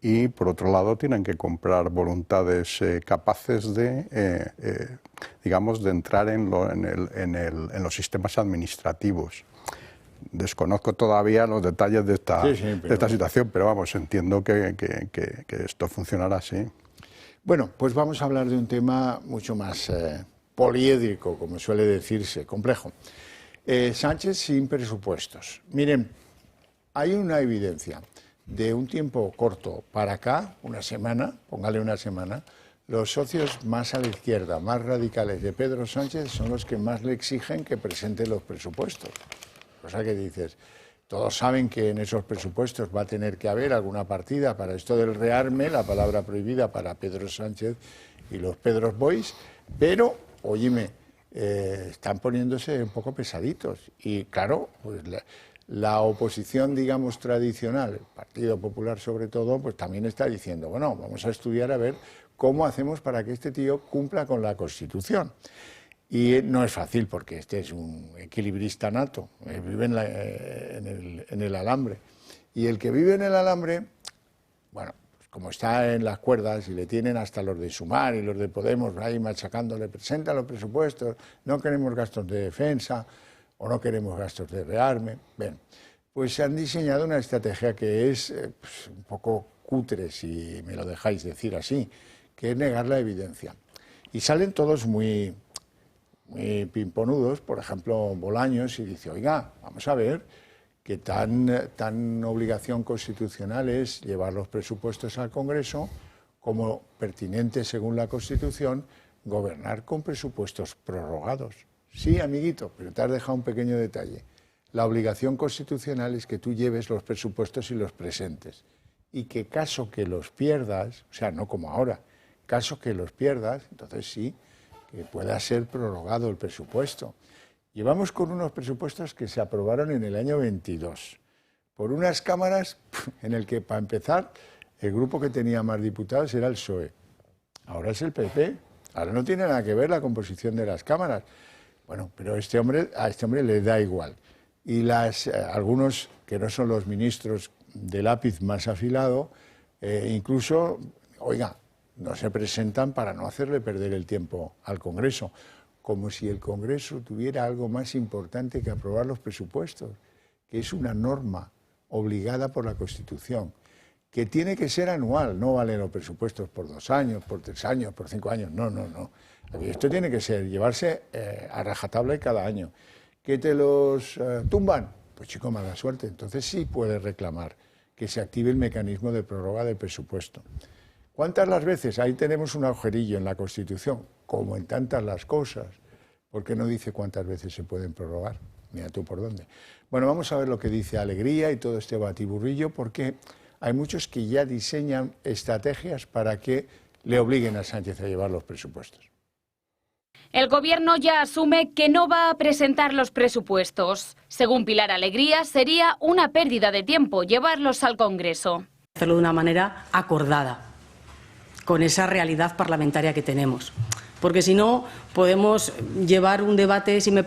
Y por otro lado tienen que comprar voluntades capaces de, digamos, de entrar en los sistemas administrativos. Desconozco todavía los detalles de esta situación, pero vamos, entiendo que esto funcionará así.
Bueno, pues vamos a hablar de un tema mucho más poliédrico, como suele decirse, complejo. Sánchez sin presupuestos. Miren, hay una evidencia. De un tiempo corto para acá, una semana, póngale una semana, los socios más a la izquierda, más radicales de Pedro Sánchez son los que más le exigen que presente los presupuestos. cosa que dices, todos saben que en esos presupuestos va a tener que haber alguna partida para esto del rearme, la palabra prohibida para Pedro Sánchez y los Pedros Boys, pero, óyeme, están poniéndose un poco pesaditos. Y claro, pues la oposición, digamos, tradicional, el Partido Popular sobre todo, pues también está diciendo, bueno, vamos a estudiar a ver cómo hacemos para que este tío cumpla con la Constitución. Y no es fácil porque este es un equilibrista nato, vive en el alambre. Y el que vive en el alambre, bueno, pues como está en las cuerdas y le tienen hasta los de Sumar y los de Podemos ahí machacándole, presenta los presupuestos, no queremos gastos de defensa o no queremos gastos de rearme. Bien, pues se han diseñado una estrategia que es pues, un poco cutre, si me lo dejáis decir así, que es negar la evidencia. Y salen todos muy pimponudos, por ejemplo, Bolaños, y dice, oiga, vamos a ver que tan obligación constitucional es llevar los presupuestos al Congreso como pertinente, según la Constitución, gobernar con presupuestos prorrogados. Sí, amiguito, pero te has dejado un pequeño detalle. La obligación constitucional es que tú lleves los presupuestos y los presentes. Y que caso que los pierdas, o sea, no como ahora, caso que los pierdas, entonces sí, que pueda ser prorrogado el presupuesto. Llevamos con unos presupuestos que se aprobaron en el año 22, por unas cámaras en el que, para empezar, el grupo que tenía más diputados era el PSOE. Ahora es el PP. Ahora no tiene nada que ver la composición de las cámaras. Bueno, pero a este hombre le da igual. Y algunos que no son los ministros de lápiz más afilado, incluso, oiga, no se presentan para no hacerle perder el tiempo al Congreso, como si el Congreso tuviera algo más importante que aprobar los presupuestos, que es una norma obligada por la Constitución, que tiene que ser anual, no valen los presupuestos por 2 años, por 3 años, por 5 años, no. Esto tiene que ser, llevarse a rajatabla cada año. ¿Que te los tumban? Pues chico, mala suerte. Entonces sí puedes reclamar que se active el mecanismo de prórroga del presupuesto. ¿Cuántas las veces? Ahí tenemos un agujerillo en la Constitución, como en tantas las cosas. ¿Por qué no dice cuántas veces se pueden prorrogar? Mira tú por dónde. Bueno, vamos a ver lo que dice Alegría y todo este batiburrillo, porque hay muchos que ya diseñan estrategias para que le obliguen a Sánchez a llevar los presupuestos.
El Gobierno ya asume que no va a presentar los presupuestos. Según Pilar Alegría, sería una pérdida de tiempo llevarlos al Congreso.
Hacerlo de una manera acordada, con esa realidad parlamentaria que tenemos. Porque si no, podemos llevar un debate, si me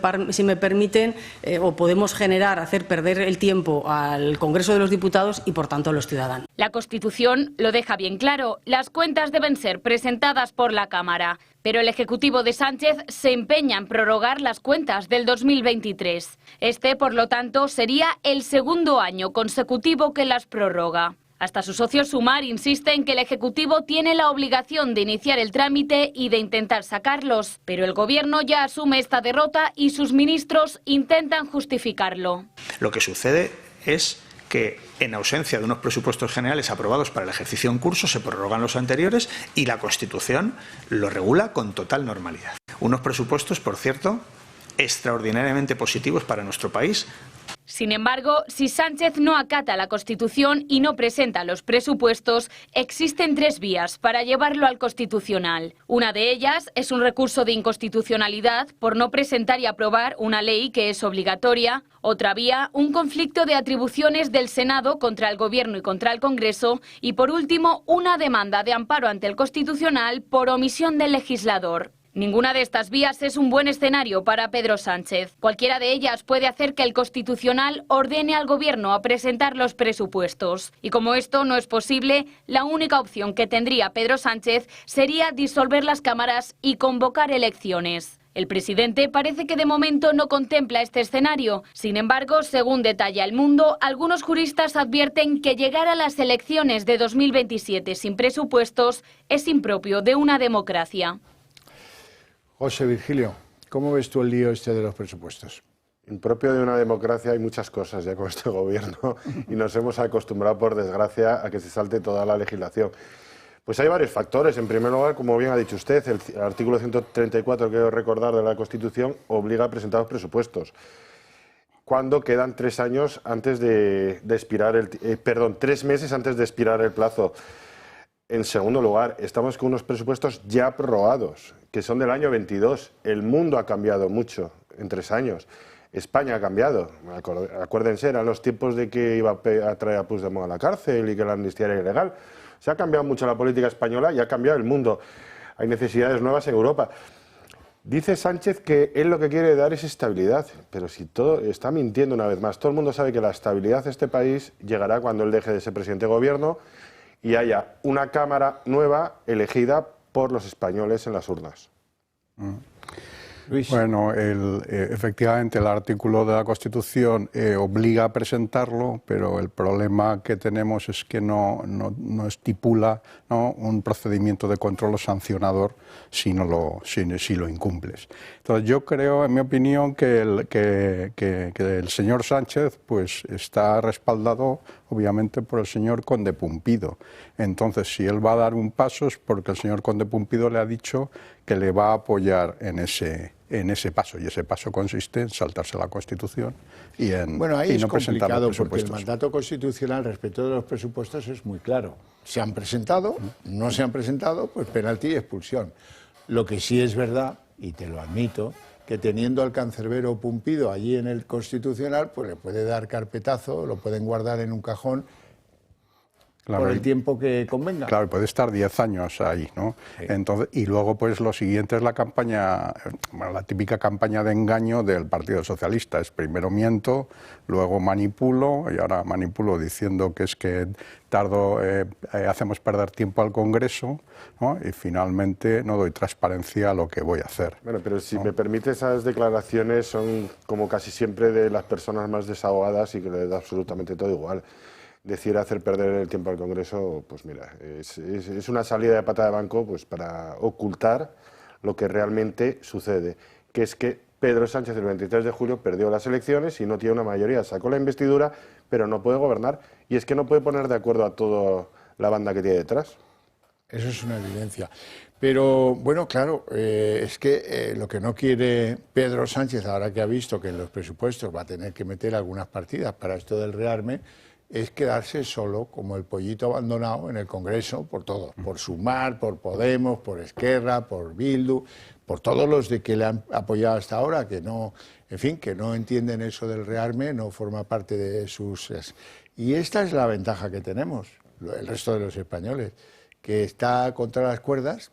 permiten, o podemos hacer perder el tiempo al Congreso de los Diputados y, por tanto, a los ciudadanos.
La Constitución lo deja bien claro. Las cuentas deben ser presentadas por la Cámara. Pero el Ejecutivo de Sánchez se empeña en prorrogar las cuentas del 2023. Este, por lo tanto, sería el segundo año consecutivo que las prorroga. Hasta su socio Sumar insiste en que el Ejecutivo tiene la obligación de iniciar el trámite y de intentar sacarlos, pero el Gobierno ya asume esta derrota y sus ministros intentan justificarlo.
Lo que sucede es que, en ausencia de unos presupuestos generales aprobados para el ejercicio en curso, se prorrogan los anteriores y la Constitución lo regula con total normalidad. Unos presupuestos, por cierto, extraordinariamente positivos para nuestro país.
Sin embargo, si Sánchez no acata la Constitución y no presenta los presupuestos, existen 3 vías para llevarlo al Constitucional. Una de ellas es un recurso de inconstitucionalidad por no presentar y aprobar una ley que es obligatoria. Otra vía, un conflicto de atribuciones del Senado contra el Gobierno y contra el Congreso. Y por último, una demanda de amparo ante el Constitucional por omisión del legislador. Ninguna de estas vías es un buen escenario para Pedro Sánchez. Cualquiera de ellas puede hacer que el Constitucional ordene al Gobierno a presentar los presupuestos. Y como esto no es posible, la única opción que tendría Pedro Sánchez sería disolver las cámaras y convocar elecciones. El presidente parece que de momento no contempla este escenario. Sin embargo, según detalla El Mundo, algunos juristas advierten que llegar a las elecciones de 2027 sin presupuestos es impropio de una democracia.
José Virgilio, ¿cómo ves tú el lío este de los presupuestos?
Impropio de una democracia hay muchas cosas ya con este gobierno y nos hemos acostumbrado, por desgracia, a que se salte toda la legislación. Pues hay varios factores. En primer lugar, como bien ha dicho usted, el artículo 134, quiero recordar, de la Constitución obliga a presentar los presupuestos. cuando quedan 3 años antes de expirar 3 meses antes de expirar el plazo. En segundo lugar, estamos con unos presupuestos ya prorrogados, que son del año 22. El mundo ha cambiado mucho en 3 años. España ha cambiado. Acuérdense, eran los tiempos de que iba a traer a Puigdemont a la cárcel y que la amnistía era ilegal. Se ha cambiado mucho la política española y ha cambiado el mundo. Hay necesidades nuevas en Europa. Dice Sánchez que él lo que quiere dar es estabilidad, pero si todo está mintiendo una vez más. Todo el mundo sabe que la estabilidad de este país llegará cuando él deje de ser presidente de gobierno y haya una Cámara nueva elegida por los españoles en las urnas.
Luis.
Bueno, efectivamente el artículo de la Constitución obliga a presentarlo, pero el problema que tenemos es que no estipula, ¿no?, un procedimiento de control o sancionador si lo incumples. Entonces yo creo, en mi opinión, que el señor Sánchez pues está respaldado obviamente por el señor Conde Pumpido. Entonces, si él va a dar un paso es porque el señor Conde Pumpido le ha dicho que le va a apoyar en ese paso, y ese paso consiste en saltarse la Constitución y en
Bueno, ahí es
no presentar los
complicado porque el
presupuestos.
mandato constitucional respecto de los presupuestos es muy claro. Se han presentado, no se han presentado, pues penalti y expulsión. Lo que sí es verdad, y te lo admito, que teniendo al cancerbero Pumpido allí en el Constitucional, pues le puede dar carpetazo, lo pueden guardar en un cajón, claro, por el tiempo que convenga.
Claro, puede estar 10 años ahí, ¿no?
Sí.
Entonces, y luego, pues lo siguiente es la campaña, bueno, la típica campaña de engaño del Partido Socialista. Es primero miento, luego manipulo, y ahora manipulo diciendo que es que hacemos perder tiempo al Congreso, ¿no? Y finalmente no doy transparencia a lo que voy a hacer.
Bueno, pero si me permite, esas declaraciones son como casi siempre de las personas más desahogadas y que les da absolutamente todo igual. Decir hacer perder el tiempo al Congreso, pues mira, es una salida de pata de banco pues para ocultar lo que realmente sucede, que es que Pedro Sánchez el 23 de julio perdió las elecciones y no tiene una mayoría, sacó la investidura, pero no puede gobernar, y es que no puede poner de acuerdo a toda la banda que tiene detrás.
Eso es una evidencia. Pero, bueno, claro, es que lo que no quiere Pedro Sánchez, ahora que ha visto que en los presupuestos va a tener que meter algunas partidas para esto del rearme, es quedarse solo como el pollito abandonado en el Congreso por todo, por Sumar, por Podemos, por Esquerra, por Bildu, por todos los de que le han apoyado hasta ahora, que no, en fin, que no entienden eso del rearme, no forma parte de sus... Y esta es la ventaja que tenemos, el resto de los españoles, que está contra las cuerdas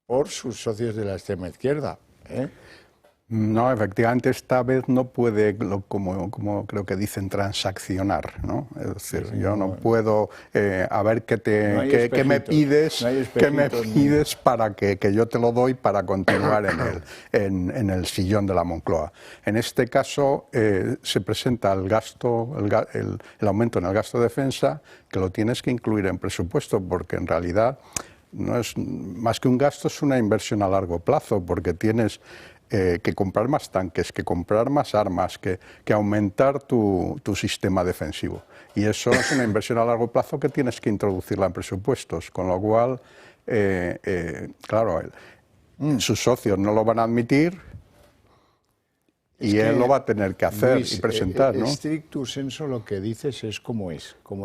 por sus socios de la extrema izquierda, ¿eh?
No, efectivamente esta vez no puede, como creo que dicen, transaccionar, ¿no? Es decir, sí, yo no puedo, a ver qué me pides, para que yo te lo doy para continuar en el sillón de la Moncloa. En este caso se presenta el aumento en el gasto de defensa, que lo tienes que incluir en presupuesto, porque en realidad no es más que un gasto, es una inversión a largo plazo, porque tienes que comprar más tanques, que comprar más armas, que aumentar tu sistema defensivo. Y eso es una inversión a largo plazo que tienes que introducirla en presupuestos, con lo cual, claro, sus socios no lo van a admitir y él lo va a tener que hacer, Luis, y presentar, ¿no?
Stricto sensu lo que dices es, como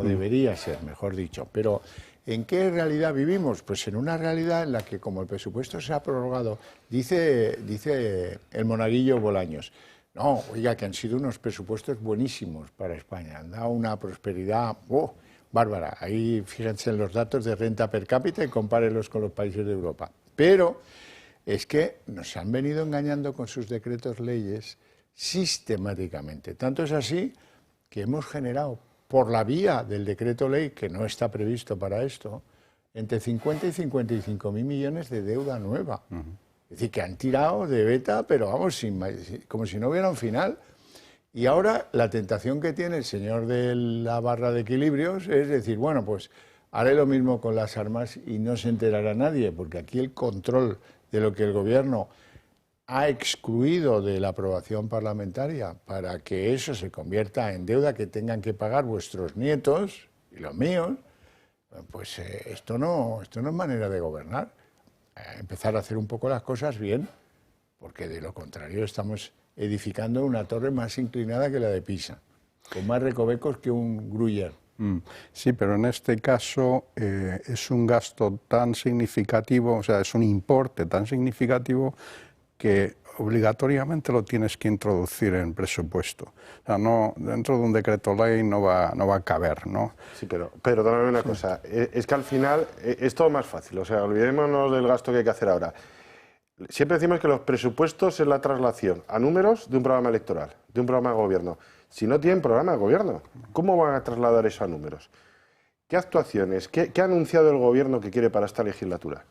debería ser, mejor dicho, pero... ¿En qué realidad vivimos? Pues en una realidad en la que, como el presupuesto se ha prorrogado, dice el monaguillo Bolaños, no, oiga, que han sido unos presupuestos buenísimos para España, han dado una prosperidad bárbara. Ahí fíjense en los datos de renta per cápita y compárenlos con los países de Europa. Pero es que nos han venido engañando con sus decretos leyes sistemáticamente. Tanto es así que hemos generado, por la vía del decreto ley, que no está previsto para esto, entre 50 y 55.000 millones de deuda nueva. Es decir, que han tirado de beta, pero vamos, como si no hubiera un final. Y ahora la tentación que tiene el señor de la barra de equilibrios es decir, bueno, pues haré lo mismo con las armas y no se enterará nadie, porque aquí el control de lo que el gobierno ha excluido de la aprobación parlamentaria para que eso se convierta en deuda que tengan que pagar vuestros nietos y los míos, pues esto no es manera de gobernar. Empezar a hacer un poco las cosas bien, porque de lo contrario estamos edificando una torre más inclinada que la de Pisa, con más recovecos que un Gruyère.
Sí, pero en este caso es un gasto tan significativo, o sea, es un importe tan significativo que obligatoriamente lo tienes que introducir en presupuesto. O sea, no, dentro de un decreto ley no va a caber, ¿no?
Sí, pero perdóname una cosa, es que al final es todo más fácil, o sea, olvidémonos del gasto que hay que hacer ahora. Siempre decimos que los presupuestos es la traslación a números de un programa electoral, de un programa de gobierno. Si no tienen programa de gobierno, ¿cómo van a trasladar eso a números? ¿Qué actuaciones, qué ha anunciado el gobierno que quiere para esta legislatura?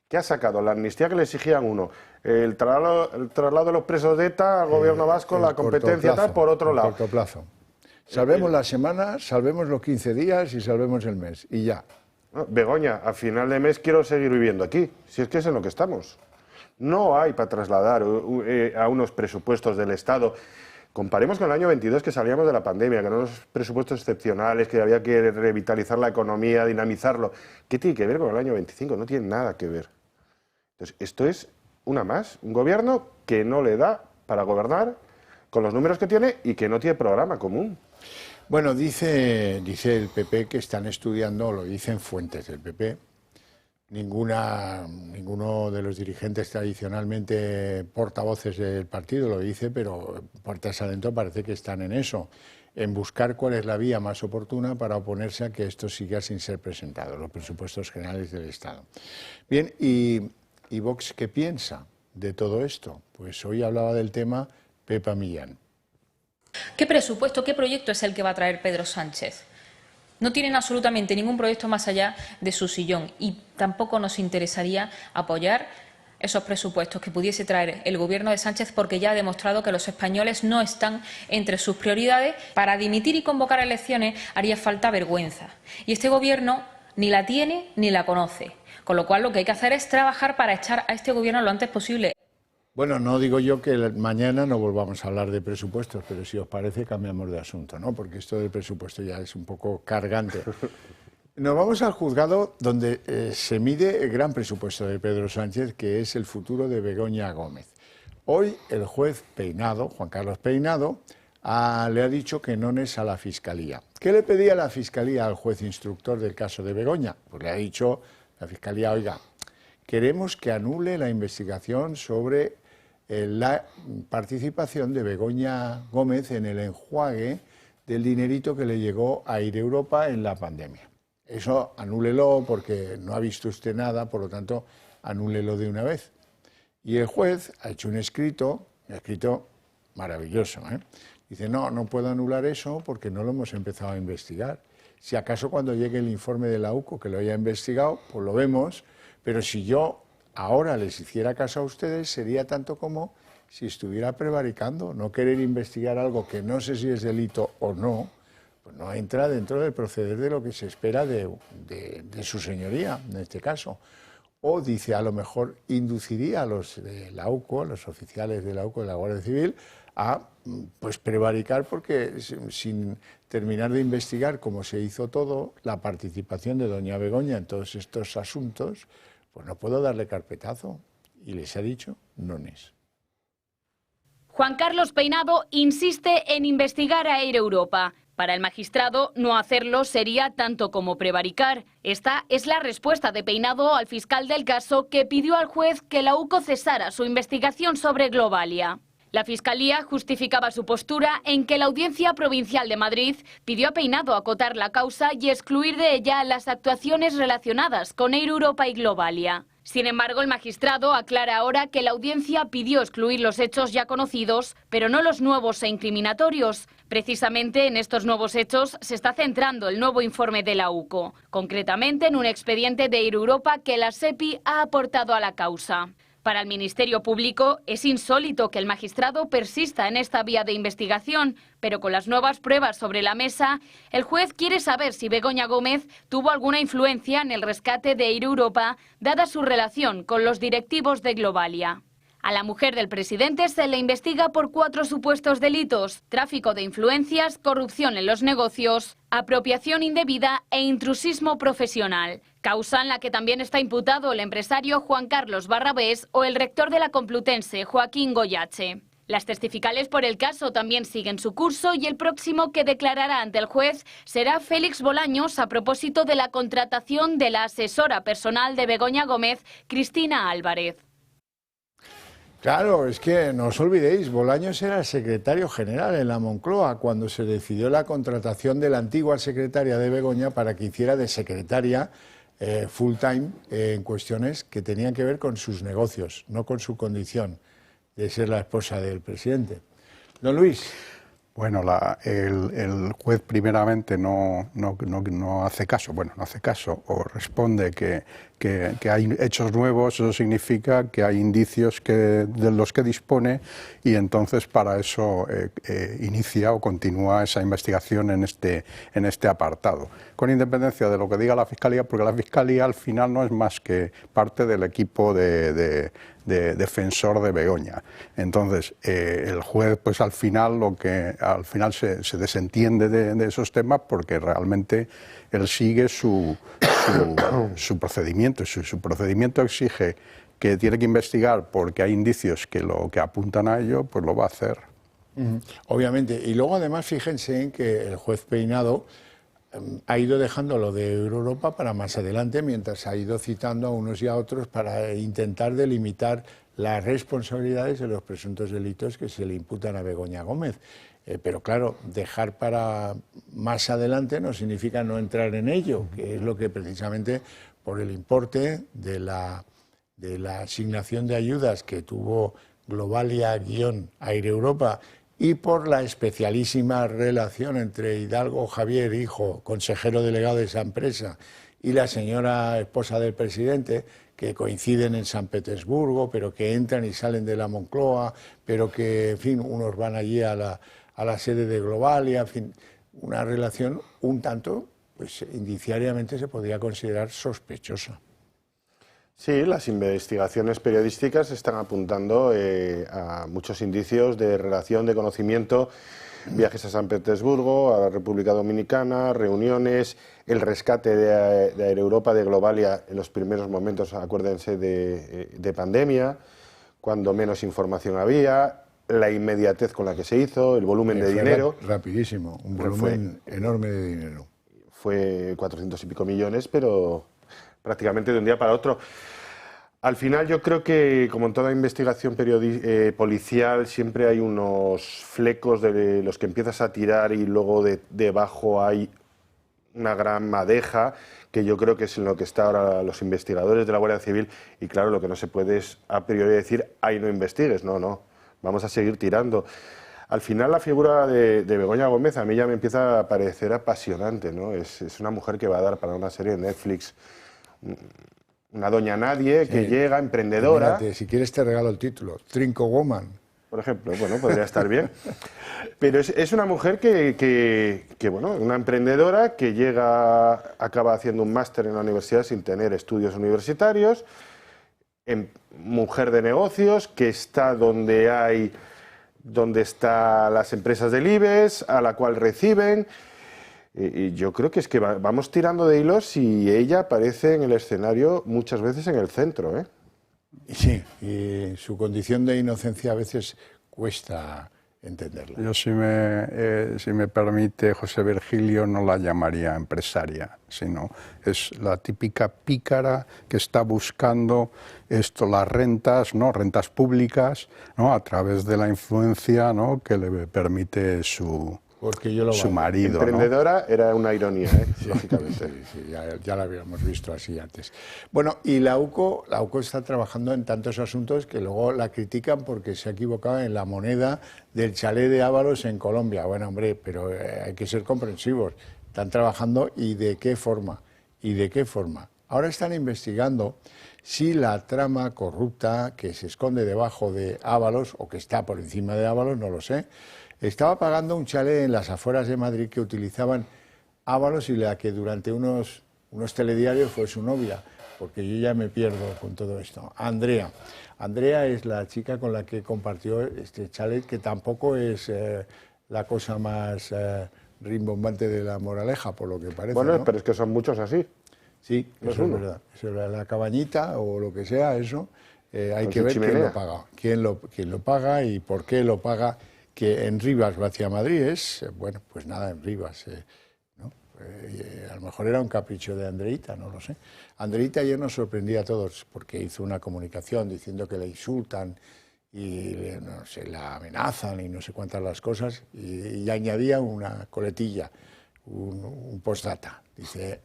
¿Qué ha sacado? La amnistía que le exigían uno, el traslado de los presos de ETA al gobierno vasco, la competencia tal, por otro lado.
Corto plazo. Salvemos la semana, salvemos los 15 días y salvemos el mes, y ya.
Begoña, a final de mes quiero seguir viviendo aquí, si es que es en lo que estamos. No hay para trasladar a unos presupuestos del Estado. Comparemos con el año 22, que salíamos de la pandemia, que eran unos presupuestos excepcionales, que había que revitalizar la economía, dinamizarlo. ¿Qué tiene que ver con el año 25? No tiene nada que ver. Entonces, esto es una más, un gobierno que no le da para gobernar con los números que tiene y que no tiene programa común.
Bueno, dice el PP que están estudiando, lo dicen fuentes del PP, ninguno de los dirigentes tradicionalmente portavoces del partido lo dice, pero puertas adentro parece que están en eso, en buscar cuál es la vía más oportuna para oponerse a que esto siga sin ser presentado, los presupuestos generales del Estado. Bien, ¿y Vox qué piensa de todo esto? Pues hoy hablaba del tema Pepa Millán.
¿Qué presupuesto, qué proyecto es el que va a traer Pedro Sánchez? No tienen absolutamente ningún proyecto más allá de su sillón y tampoco nos interesaría apoyar esos presupuestos que pudiese traer el Gobierno de Sánchez, porque ya ha demostrado que los españoles no están entre sus prioridades. Para dimitir y convocar elecciones haría falta vergüenza. Y este Gobierno ni la tiene ni la conoce. Con lo cual lo que hay que hacer es trabajar para echar a este Gobierno lo antes posible.
Bueno, no digo yo que mañana no volvamos a hablar de presupuestos, pero si os parece cambiamos de asunto, ¿no? Porque esto del presupuesto ya es un poco cargante. Nos vamos al juzgado donde se mide el gran presupuesto de Pedro Sánchez, que es el futuro de Begoña Gómez. Hoy el juez Peinado, Juan Carlos Peinado, le ha dicho que no es a la Fiscalía. ¿Qué le pedía la Fiscalía al juez instructor del caso de Begoña? Pues le ha dicho la Fiscalía, oiga, queremos que anule la investigación sobre la participación de Begoña Gómez en el enjuague del dinerito que le llegó a Ir Europa en la pandemia. Eso anúlelo porque no ha visto usted nada, por lo tanto, anúlelo de una vez. Y el juez ha hecho un escrito maravilloso, ¿eh? Dice, no puedo anular eso porque no lo hemos empezado a investigar. Si acaso cuando llegue el informe de la UCO que lo haya investigado, pues lo vemos, pero si yo ahora les hiciera caso a ustedes, sería tanto como si estuviera prevaricando. No querer investigar algo que no sé si es delito o no, pues no entra dentro del proceder de lo que se espera de su señoría, en este caso. O dice, a lo mejor induciría a los de la UCO, los oficiales de la UCO, de la Guardia Civil, a pues prevaricar porque sin terminar de investigar cómo se hizo todo, la participación de doña Begoña en todos estos asuntos, pues no puedo darle carpetazo. Y les ha dicho, no es.
Juan Carlos Peinado insiste en investigar a Air Europa. Para el magistrado, no hacerlo sería tanto como prevaricar. Esta es la respuesta de Peinado al fiscal del caso, que pidió al juez que la UCO cesara su investigación sobre Globalia. La Fiscalía justificaba su postura en que la Audiencia Provincial de Madrid pidió a Peinado acotar la causa y excluir de ella las actuaciones relacionadas con Air Europa y Globalia. Sin embargo, el magistrado aclara ahora que la Audiencia pidió excluir los hechos ya conocidos, pero no los nuevos e incriminatorios. Precisamente en estos nuevos hechos se está centrando el nuevo informe de la UCO, concretamente en un expediente de Air Europa que la SEPI ha aportado a la causa. Para el Ministerio Público es insólito que el magistrado persista en esta vía de investigación, pero con las nuevas pruebas sobre la mesa, el juez quiere saber si Begoña Gómez tuvo alguna influencia en el rescate de Air Europa, dada su relación con los directivos de Globalia. A la mujer del presidente se le investiga por 4 supuestos delitos: tráfico de influencias, corrupción en los negocios, apropiación indebida e intrusismo profesional. Causa en la que también está imputado el empresario Juan Carlos Barrabés o el rector de la Complutense, Joaquín Goyache. Las testificales por el caso también siguen su curso y el próximo que declarará ante el juez será Félix Bolaños a propósito de la contratación de la asesora personal de Begoña Gómez, Cristina Álvarez.
Claro, es que no os olvidéis, Bolaños era el secretario general en la Moncloa cuando se decidió la contratación de la antigua secretaria de Begoña para que hiciera de secretaria full time en cuestiones que tenían que ver con sus negocios, no con su condición de ser la esposa del presidente. Don Luis.
Bueno, el juez primeramente no hace caso, o responde que hay hechos nuevos, eso significa que hay indicios de los que dispone y entonces para eso inicia o continúa esa investigación en este apartado, con independencia de lo que diga la Fiscalía, porque la Fiscalía al final no es más que parte del equipo de defensor de Begoña. Entonces, el juez pues al final se desentiende de esos temas porque realmente él sigue su procedimiento. Si su procedimiento exige que tiene que investigar porque hay indicios que apuntan a ello, pues lo va a hacer.
Obviamente. Y luego además fíjense en que el juez Peinado ha ido dejando lo de Europa para más adelante, mientras ha ido citando a unos y a otros para intentar delimitar las responsabilidades de los presuntos delitos que se le imputan a Begoña Gómez. Pero claro, dejar para más adelante no significa no entrar en ello, que es lo que precisamente por el importe de la asignación de ayudas que tuvo Globalia-Aire Europa y por la especialísima relación entre Hidalgo Javier, hijo, consejero delegado de esa empresa, y la señora esposa del presidente, que coinciden en San Petersburgo, pero que entran y salen de la Moncloa, pero que, en fin, unos van allí a la sede de Globalia, en fin, una relación un tanto, pues indiciariamente se podría considerar sospechosa.
Sí, las investigaciones periodísticas están apuntando a muchos indicios de relación, de conocimiento, viajes a San Petersburgo, a la República Dominicana, reuniones, el rescate de Air Europa, de Globalia en los primeros momentos, acuérdense, de pandemia, cuando menos información había, la inmediatez con la que se hizo, el volumen de dinero.
Rapidísimo, un volumen enorme de dinero.
Fue 400 y pico millones, pero prácticamente de un día para otro. Al final yo creo que, como en toda investigación policial, siempre hay unos flecos de los que empiezas a tirar y luego debajo hay una gran madeja, que yo creo que es en lo que están ahora los investigadores de la Guardia Civil. Y claro, lo que no se puede es a priori decir, ahí no investigues, no, vamos a seguir tirando. Al final la figura de Begoña Gómez a mí ya me empieza a parecer apasionante, ¿no? Es una mujer que va a dar para una serie de Netflix. Una doña nadie que llega, emprendedora.
Imagínate, si quieres te regalo el título, Trinco Woman.
Por ejemplo, bueno, podría estar bien. Pero es una mujer que, bueno, una emprendedora que llega, acaba haciendo un máster en la universidad sin tener estudios universitarios, mujer de negocios, que está donde están las empresas del IBEX, a la cual reciben. Y yo creo que es que vamos tirando de hilos y ella aparece en el escenario muchas veces en el centro, ¿eh?
Sí, y su condición de inocencia a veces cuesta entenderla.
Yo, si me permite, José Virgilio, no la llamaría empresaria, sino es la típica pícara que está buscando las rentas, ¿no? Rentas públicas, ¿no? A través de la influencia, ¿no? Que le permite su marido.
Emprendedora, ¿no? Era una ironía, ¿eh?
Sí, lógicamente. Sí, ya la habíamos visto así antes. Bueno, y la UCO está trabajando en tantos asuntos que luego la critican porque se ha equivocado en la moneda del chalet de Ábalos en Colombia. Bueno, hombre, pero hay que ser comprensivos. Están trabajando y de qué forma. Ahora están investigando si la trama corrupta que se esconde debajo de Ábalos o que está por encima de Ábalos, no lo sé, estaba pagando un chalet en las afueras de Madrid que utilizaban Ábalos y la que durante unos telediarios fue su novia, porque yo ya me pierdo con todo esto. Andrea es la chica con la que compartió este chalet, que tampoco es la cosa más rimbombante de la moraleja, por lo que parece.
Bueno,
¿no?
pero es que son muchos así.
Sí, eso es verdad. Eso, la cabañita o lo que sea, eso hay que ver quién lo paga, quién lo paga y por qué lo paga. Que en Rivas va hacia Madrid es, bueno, pues nada, en Rivas, ¿no? A lo mejor era un capricho de Andreita, no lo sé. Andreita ayer nos sorprendía a todos porque hizo una comunicación diciendo que le insultan y no sé, la amenazan y no sé cuántas las cosas, y añadía una coletilla, un postdata. Dice,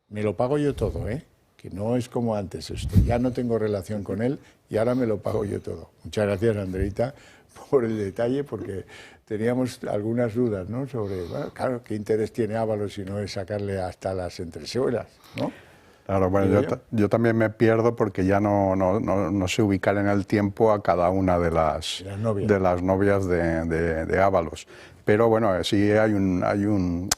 me lo pago yo todo, que no es como antes esto, ya no tengo relación con él y ahora me lo pago yo todo. Muchas gracias, Andreita, por el detalle, porque teníamos algunas dudas, ¿no? Sobre, bueno, claro, qué interés tiene Ábalos si no es sacarle hasta las entresuelas, ¿no?
Claro, bueno, yo también me pierdo porque ya no sé ubicar en el tiempo a cada una de las novias de Ábalos. Pero bueno, sí hay un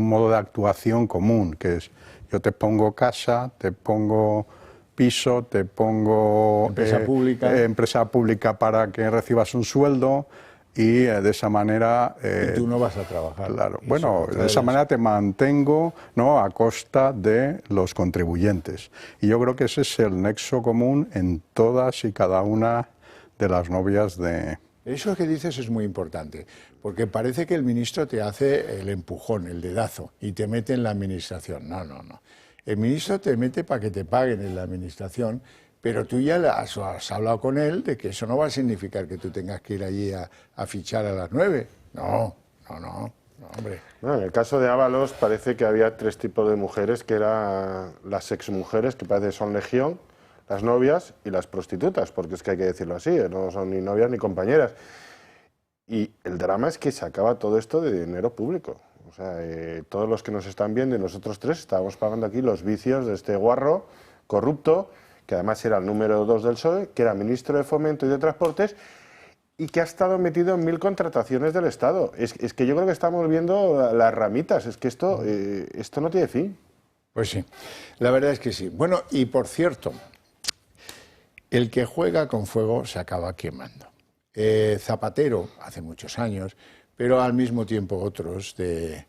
modo de actuación común, que es yo te pongo casa, te pongo piso, te pongo empresa pública para que recibas un sueldo y de esa manera...
y tú no vas a trabajar.
Claro, bueno, de esa manera te mantengo, ¿no?, a costa de los contribuyentes. Y yo creo que ese es el nexo común en todas y cada una de las novias de...
Eso que dices es muy importante, porque parece que el ministro te hace el empujón, el dedazo, y te mete en la administración. No, no, no. El ministro te mete para que te paguen en la administración, pero tú ya has hablado con él de que eso no va a significar que tú tengas que ir allí a fichar a las 9. No, hombre.
Bueno, en el caso de Ábalos parece que había tres tipos de mujeres, que eran las exmujeres, que parece que son legión, las novias y las prostitutas, porque es que hay que decirlo así, no son ni novias ni compañeras. Y el drama es que se acaba todo esto de dinero público. O sea, todos los que nos están viendo y nosotros tres estábamos pagando aquí los vicios de este guarro corrupto, que además era el número 2 del PSOE, que era ministro de Fomento y de Transportes, y que ha estado metido en 1000 contrataciones del Estado. Es que yo creo que estamos viendo las ramitas, es que esto no tiene fin.
Pues sí, la verdad es que sí. Bueno, y por cierto, el que juega con fuego se acaba quemando. Zapatero, hace muchos años, pero al mismo tiempo otros de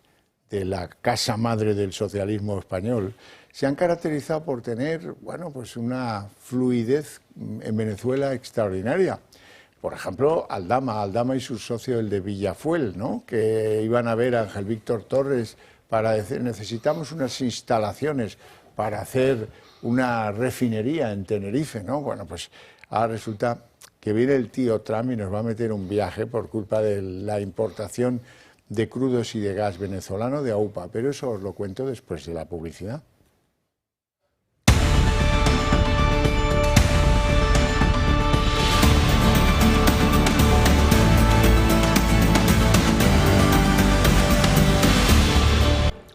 la casa madre del socialismo español, se han caracterizado por tener, bueno, pues una fluidez en Venezuela extraordinaria. Por ejemplo, Aldama y su socio, el de Villafuel, ¿no?, que iban a ver a Ángel Víctor Torres para decir, necesitamos unas instalaciones para hacer una refinería en Tenerife, ¿no? Bueno, pues ahora resulta que viene el tío Trump y nos va a meter un viaje por culpa de la importación de crudos y de gas venezolano de AUPA, pero eso os lo cuento después de la publicidad.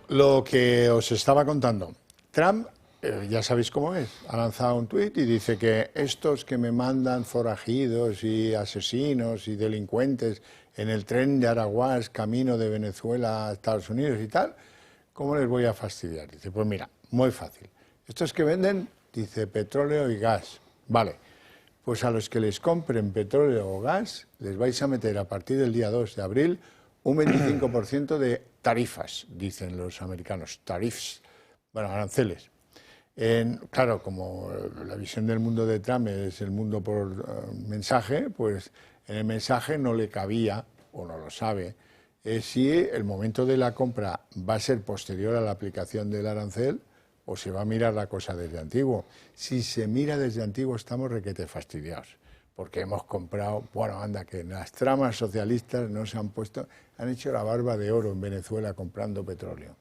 Lo que os estaba contando, Trump, ya sabéis cómo es, ha lanzado un tuit y dice que estos que me mandan forajidos y asesinos y delincuentes en el tren de Araguás, camino de Venezuela a Estados Unidos y tal, ¿cómo les voy a fastidiar? Dice, pues mira, muy fácil. Estos que venden, dice, petróleo y gas. Vale, pues a los que les compren petróleo o gas, les vais a meter a partir del día 2 de abril un 25% de tarifas, dicen los americanos, tariffs, bueno, aranceles. Claro, como la visión del mundo de Trump es el mundo por mensaje, pues en el mensaje no le cabía, o no lo sabe, si el momento de la compra va a ser posterior a la aplicación del arancel o se va a mirar la cosa desde antiguo. Si se mira desde antiguo estamos requete fastidiados, porque hemos comprado, bueno, anda, que las tramas socialistas no se han puesto, han hecho la barba de oro en Venezuela comprando petróleo.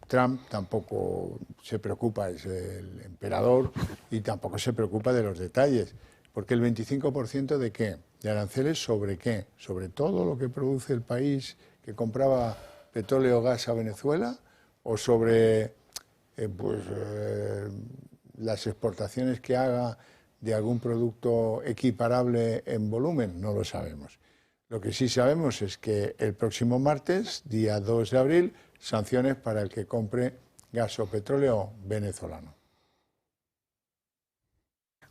Trump tampoco se preocupa, es el emperador, y tampoco se preocupa de los detalles, porque el 25% ¿de qué? ¿De aranceles sobre qué? ¿Sobre todo lo que produce el país que compraba petróleo o gas a Venezuela? ¿O sobre las exportaciones que haga de algún producto equiparable en volumen? No lo sabemos. Lo que sí sabemos es que el próximo martes, día 2 de abril, sanciones para el que compre gas o petróleo venezolano.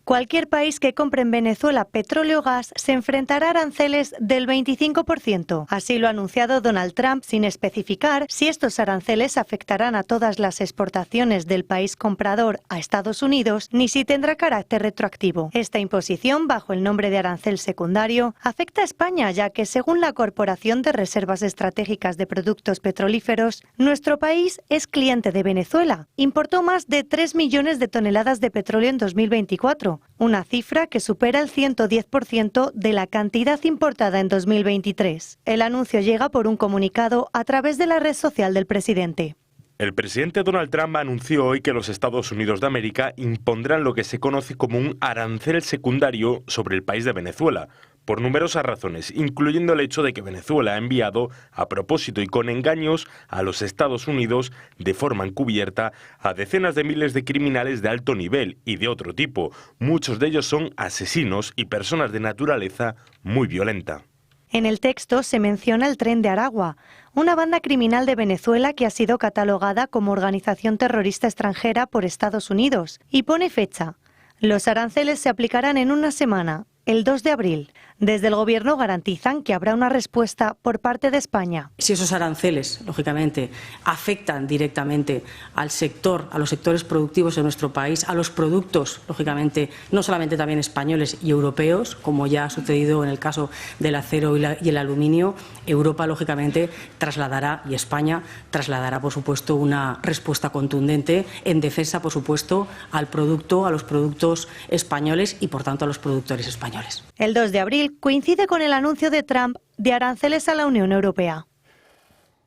Cualquier país que compre en Venezuela petróleo o gas se enfrentará a aranceles del 25%. Así lo ha anunciado Donald Trump, sin especificar si estos aranceles afectarán a todas las exportaciones del país comprador a Estados Unidos, ni si tendrá carácter retroactivo. Esta imposición, bajo el nombre de arancel secundario, afecta a España, ya que según la Corporación de Reservas Estratégicas de Productos Petrolíferos, nuestro país es cliente de Venezuela. Importó más de 3 millones de toneladas de petróleo en 2024, una cifra que supera el 110% de la cantidad importada en 2023. El anuncio llega por un comunicado a través de la red social del presidente.
El presidente Donald Trump anunció hoy que los Estados Unidos de América impondrán lo que se conoce como un arancel secundario sobre el país de Venezuela, por numerosas razones, incluyendo el hecho de que Venezuela ha enviado, a propósito y con engaños, a los Estados Unidos, de forma encubierta, a decenas de miles de criminales de alto nivel y de otro tipo. Muchos de ellos son asesinos y personas de naturaleza muy violenta.
En el texto se menciona el Tren de Aragua, una banda criminal de Venezuela que ha sido catalogada como organización terrorista extranjera por Estados Unidos, y pone fecha. Los aranceles se aplicarán en una semana, el 2 de abril. Desde el Gobierno garantizan que habrá una respuesta por parte de España.
Si esos aranceles, lógicamente, afectan directamente al sector, a los sectores productivos de nuestro país, a los productos, lógicamente, no solamente también españoles y europeos, como ya ha sucedido en el caso del acero y el aluminio, Europa, lógicamente, trasladará, y España trasladará, por supuesto, una respuesta contundente en defensa, por supuesto, al producto, a los productos españoles y, por tanto, a los productores españoles.
El 2 de abril coincide con el anuncio de Trump de aranceles a la Unión Europea.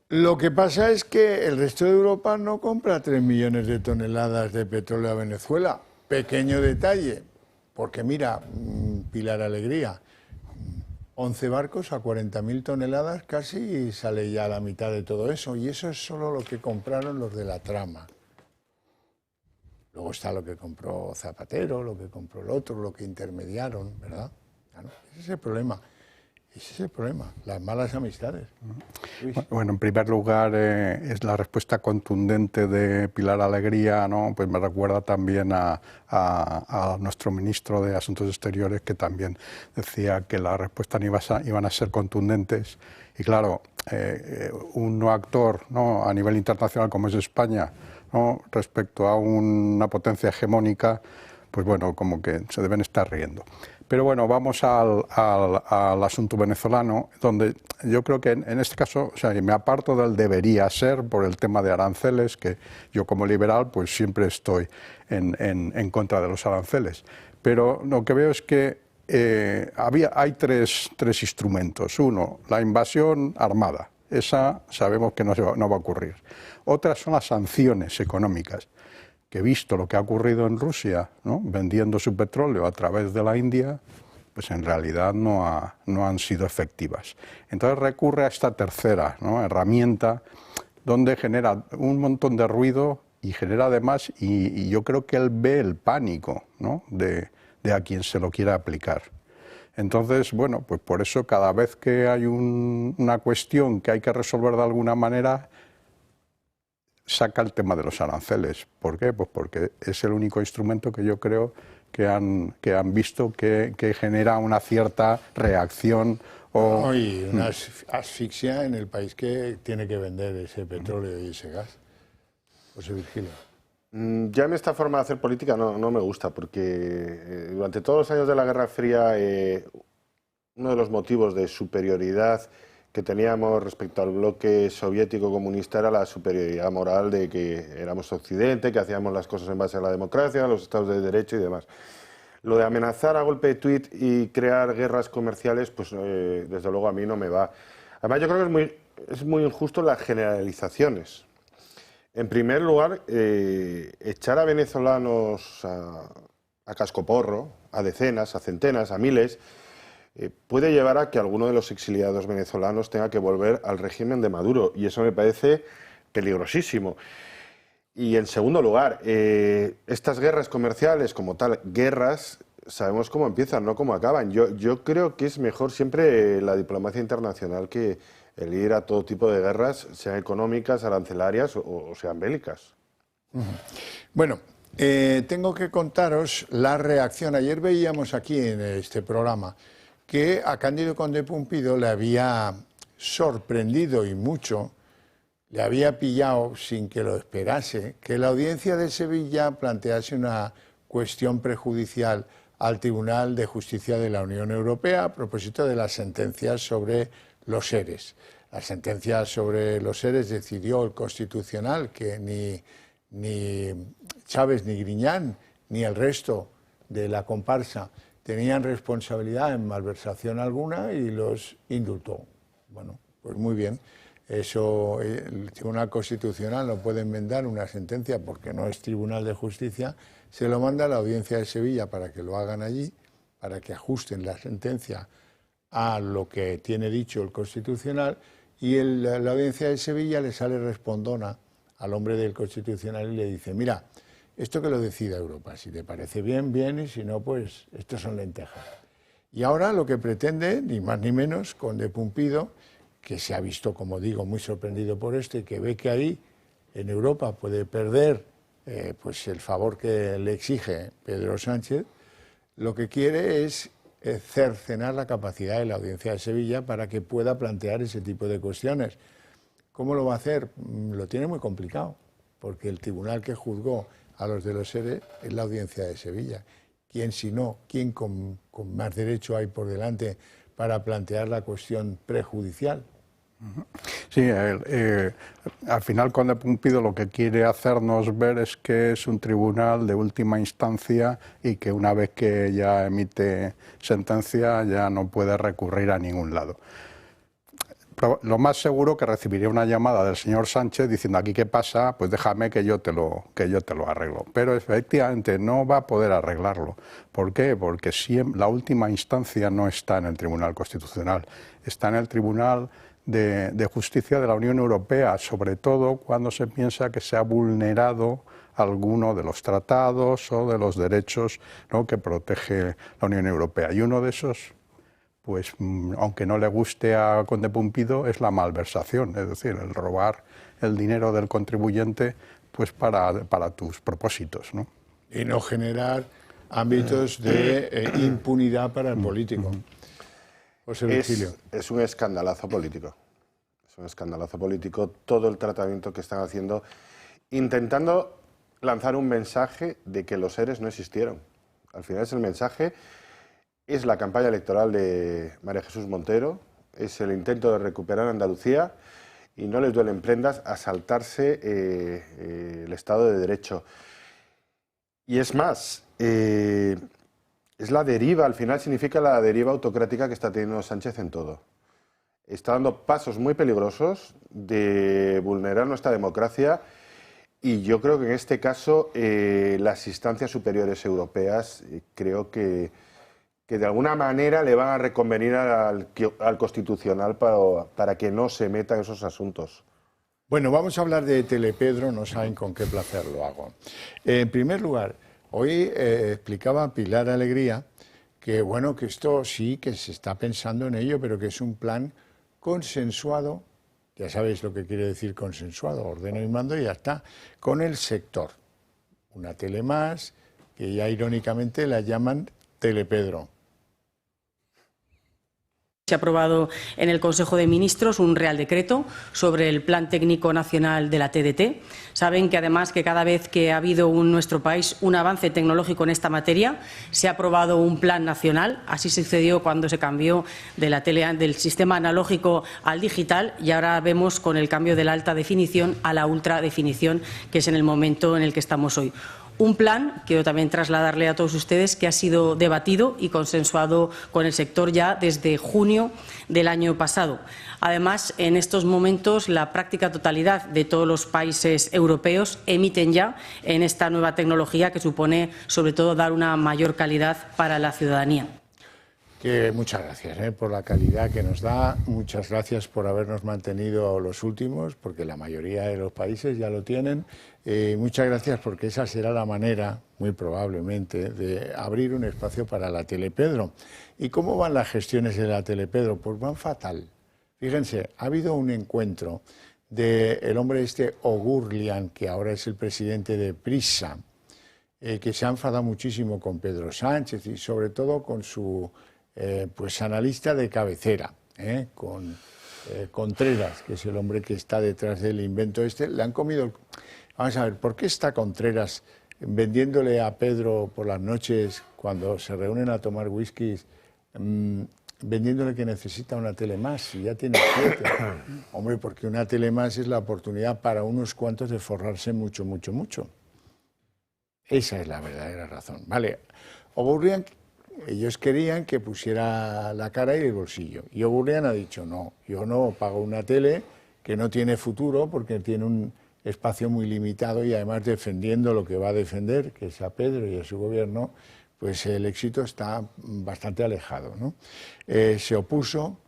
Lo que pasa es que el resto de Europa no compra 3 millones de toneladas de petróleo a Venezuela. Pequeño detalle, porque mira, Pilar Alegría, 11 barcos a 40.000 toneladas casi y sale ya la mitad de todo eso. Y eso es solo lo que compraron los de la trama. Luego está lo que compró Zapatero, lo que compró el otro, lo que intermediaron, ¿verdad? Claro, ese es el problema. Ese es el problema, las malas amistades.
Bueno, en primer lugar, es la respuesta contundente de Pilar Alegría, ¿no? Pues me recuerda también a nuestro ministro de Asuntos Exteriores, que también decía que las respuestas iban a ser contundentes. Y claro, un no actor, ¿no?, a nivel internacional como es España, ¿no?, respecto a una potencia hegemónica, pues bueno, como que se deben estar riendo. Pero bueno, vamos al asunto venezolano, donde yo creo que en este caso, o sea, me aparto del debería ser por el tema de aranceles, que yo como liberal pues siempre estoy en contra de los aranceles. Pero lo que veo es que hay tres instrumentos. Uno, la invasión armada. Esa sabemos que no va a ocurrir. Otras son las sanciones económicas, que visto lo que ha ocurrido en Rusia, ¿no?, vendiendo su petróleo a través de la India, pues en realidad no han sido efectivas. Entonces recurre a esta tercera, ¿no?, herramienta, donde genera un montón de ruido y genera además, y yo creo que él ve el pánico, ¿no?, de a quien se lo quiera aplicar. Entonces, bueno, pues por eso cada vez que hay una cuestión que hay que resolver de alguna manera, saca el tema de los aranceles. ¿Por qué? Pues porque es el único instrumento que yo creo que han visto que genera una cierta reacción.
Y una asfixia en el país que tiene que vender ese petróleo y ese gas. José Virgilio.
Ya esta forma de hacer política no me gusta, porque durante todos los años de la Guerra Fría uno de los motivos de superioridad que teníamos respecto al bloque soviético comunista era la superioridad moral de que éramos Occidente, que hacíamos las cosas en base a la democracia, a los estados de derecho y demás. Lo de amenazar a golpe de tuit y crear guerras comerciales, pues desde luego a mí no me va. Además yo creo que es muy injusto las generalizaciones. En primer lugar, echar a venezolanos a cascoporro, a decenas, a centenas, a miles, puede llevar a que alguno de los exiliados venezolanos tenga que volver al régimen de Maduro, y eso me parece peligrosísimo. Y en segundo lugar, estas guerras comerciales como tal, guerras, sabemos cómo empiezan, no cómo acaban. Yo creo que es mejor siempre la diplomacia internacional que el ir a todo tipo de guerras, sean económicas, arancelarias o sean bélicas.
Bueno, tengo que contaros la reacción. Ayer veíamos aquí en este programa que a Cándido Conde Pumpido le había sorprendido y mucho, le había pillado sin que lo esperase, que la Audiencia de Sevilla plantease una cuestión prejudicial al Tribunal de Justicia de la Unión Europea a propósito de las sentencias sobre los ERES. Las sentencias sobre los ERES decidió el Constitucional que ni Chávez ni Griñán ni el resto de la comparsa tenían responsabilidad en malversación alguna y los indultó. Bueno, pues muy bien. Eso, el Tribunal Constitucional no puede enmendar una sentencia porque no es Tribunal de Justicia, se lo manda a la Audiencia de Sevilla para que lo hagan allí, para que ajusten la sentencia a lo que tiene dicho el Constitucional, y la Audiencia de Sevilla le sale respondona al hombre del Constitucional y le dice: mira, esto que lo decida Europa, si te parece bien, bien, y si no, pues estos son lentejas. Y ahora lo que pretende, ni más ni menos, Conde Pumpido, que se ha visto, como digo, muy sorprendido por esto y que ve que ahí en Europa puede perder pues el favor que le exige Pedro Sánchez, lo que quiere es cercenar la capacidad de la Audiencia de Sevilla para que pueda plantear ese tipo de cuestiones. ¿Cómo lo va a hacer? Lo tiene muy complicado, porque el tribunal que juzgó a los de los ERE es la Audiencia de Sevilla. ¿Quién si no? ¿Quién con más derecho hay por delante para plantear la cuestión prejudicial?
Sí, al final Conde Pumpido lo que quiere hacernos ver es que es un tribunal de última instancia y que una vez que ya emite sentencia ya no puede recurrir a ningún lado. Pero lo más seguro que recibiría una llamada del señor Sánchez diciendo: aquí qué pasa, pues déjame que yo te lo arreglo. Pero efectivamente no va a poder arreglarlo. ¿Por qué? Porque la última instancia no está en el Tribunal Constitucional, está en el Tribunal de Justicia de la Unión Europea, sobre todo cuando se piensa que se ha vulnerado alguno de los tratados o de los derechos, ¿no?, que protege la Unión Europea. Y uno de esos, pues aunque no le guste a Conde Pumpido, es la malversación, es decir, el robar el dinero del contribuyente pues para tus propósitos, ¿no?
Y no generar ámbitos de impunidad para el político. José Virgilio.
Es un escandalazo político. Es un escandalazo político todo el tratamiento que están haciendo, intentando lanzar un mensaje de que los ERES no existieron. Al final es el mensaje, es la campaña electoral de María Jesús Montero, es el intento de recuperar Andalucía y no les duelen prendas a saltarse el Estado de Derecho. Y es más, es la deriva, al final significa la deriva autocrática que está teniendo Sánchez en todo. Está dando pasos muy peligrosos de vulnerar nuestra democracia y yo creo que en este caso las instancias superiores europeas creo que de alguna manera le van a reconvenir al Constitucional para que no se meta en esos asuntos.
Bueno, vamos a hablar de Telepedro, no saben con qué placer lo hago. En primer lugar, hoy explicaba Pilar Alegría que, bueno, que esto sí, que se está pensando en ello, pero que es un plan consensuado, ya sabéis lo que quiere decir consensuado, ordeno y mando y ya está, con el sector. Una tele más, que ya irónicamente la llaman Telepedro.
Se ha aprobado en el Consejo de Ministros un Real Decreto sobre el Plan Técnico Nacional de la TDT. Saben que además que cada vez que ha habido en nuestro país un avance tecnológico en esta materia, se ha aprobado un plan nacional. Así sucedió cuando se cambió del sistema analógico al digital y ahora vemos con el cambio de la alta definición a la ultra definición, que es en el momento en el que estamos hoy. Un plan, quiero también trasladarle a todos ustedes, que ha sido debatido y consensuado con el sector ya desde junio del año pasado. Además, en estos momentos, la práctica totalidad de todos los países europeos emiten ya en esta nueva tecnología que supone, sobre todo, dar una mayor calidad para la ciudadanía.
Muchas gracias por la calidad que nos da, muchas gracias por habernos mantenido los últimos, porque la mayoría de los países ya lo tienen. Muchas gracias porque esa será la manera, muy probablemente, de abrir un espacio para la Telepedro. ¿Y cómo van las gestiones de la Telepedro? Pues van fatal. Fíjense, ha habido un encuentro del hombre O'Gurlian, que ahora es el presidente de Prisa, que se ha enfadado muchísimo con Pedro Sánchez y sobre todo con su pues analista de cabecera, con Contreras, que es el hombre que está detrás del invento este. Le han comido... Vamos a ver, ¿por qué está Contreras vendiéndole a Pedro por las noches, cuando se reúnen a tomar whiskies, vendiéndole que necesita una tele más y ya tiene 7? Hombre, porque una tele más es la oportunidad para unos cuantos de forrarse mucho, mucho, mucho. Esa es la verdadera razón. Vale, O'Gurlian, ellos querían que pusiera la cara y el bolsillo. Y O'Gurlian ha dicho, no, yo no pago una tele que no tiene futuro porque tiene un espacio muy limitado y además defendiendo lo que va a defender, que es a Pedro y a su gobierno, pues el éxito está bastante alejado, ¿no? Se opuso,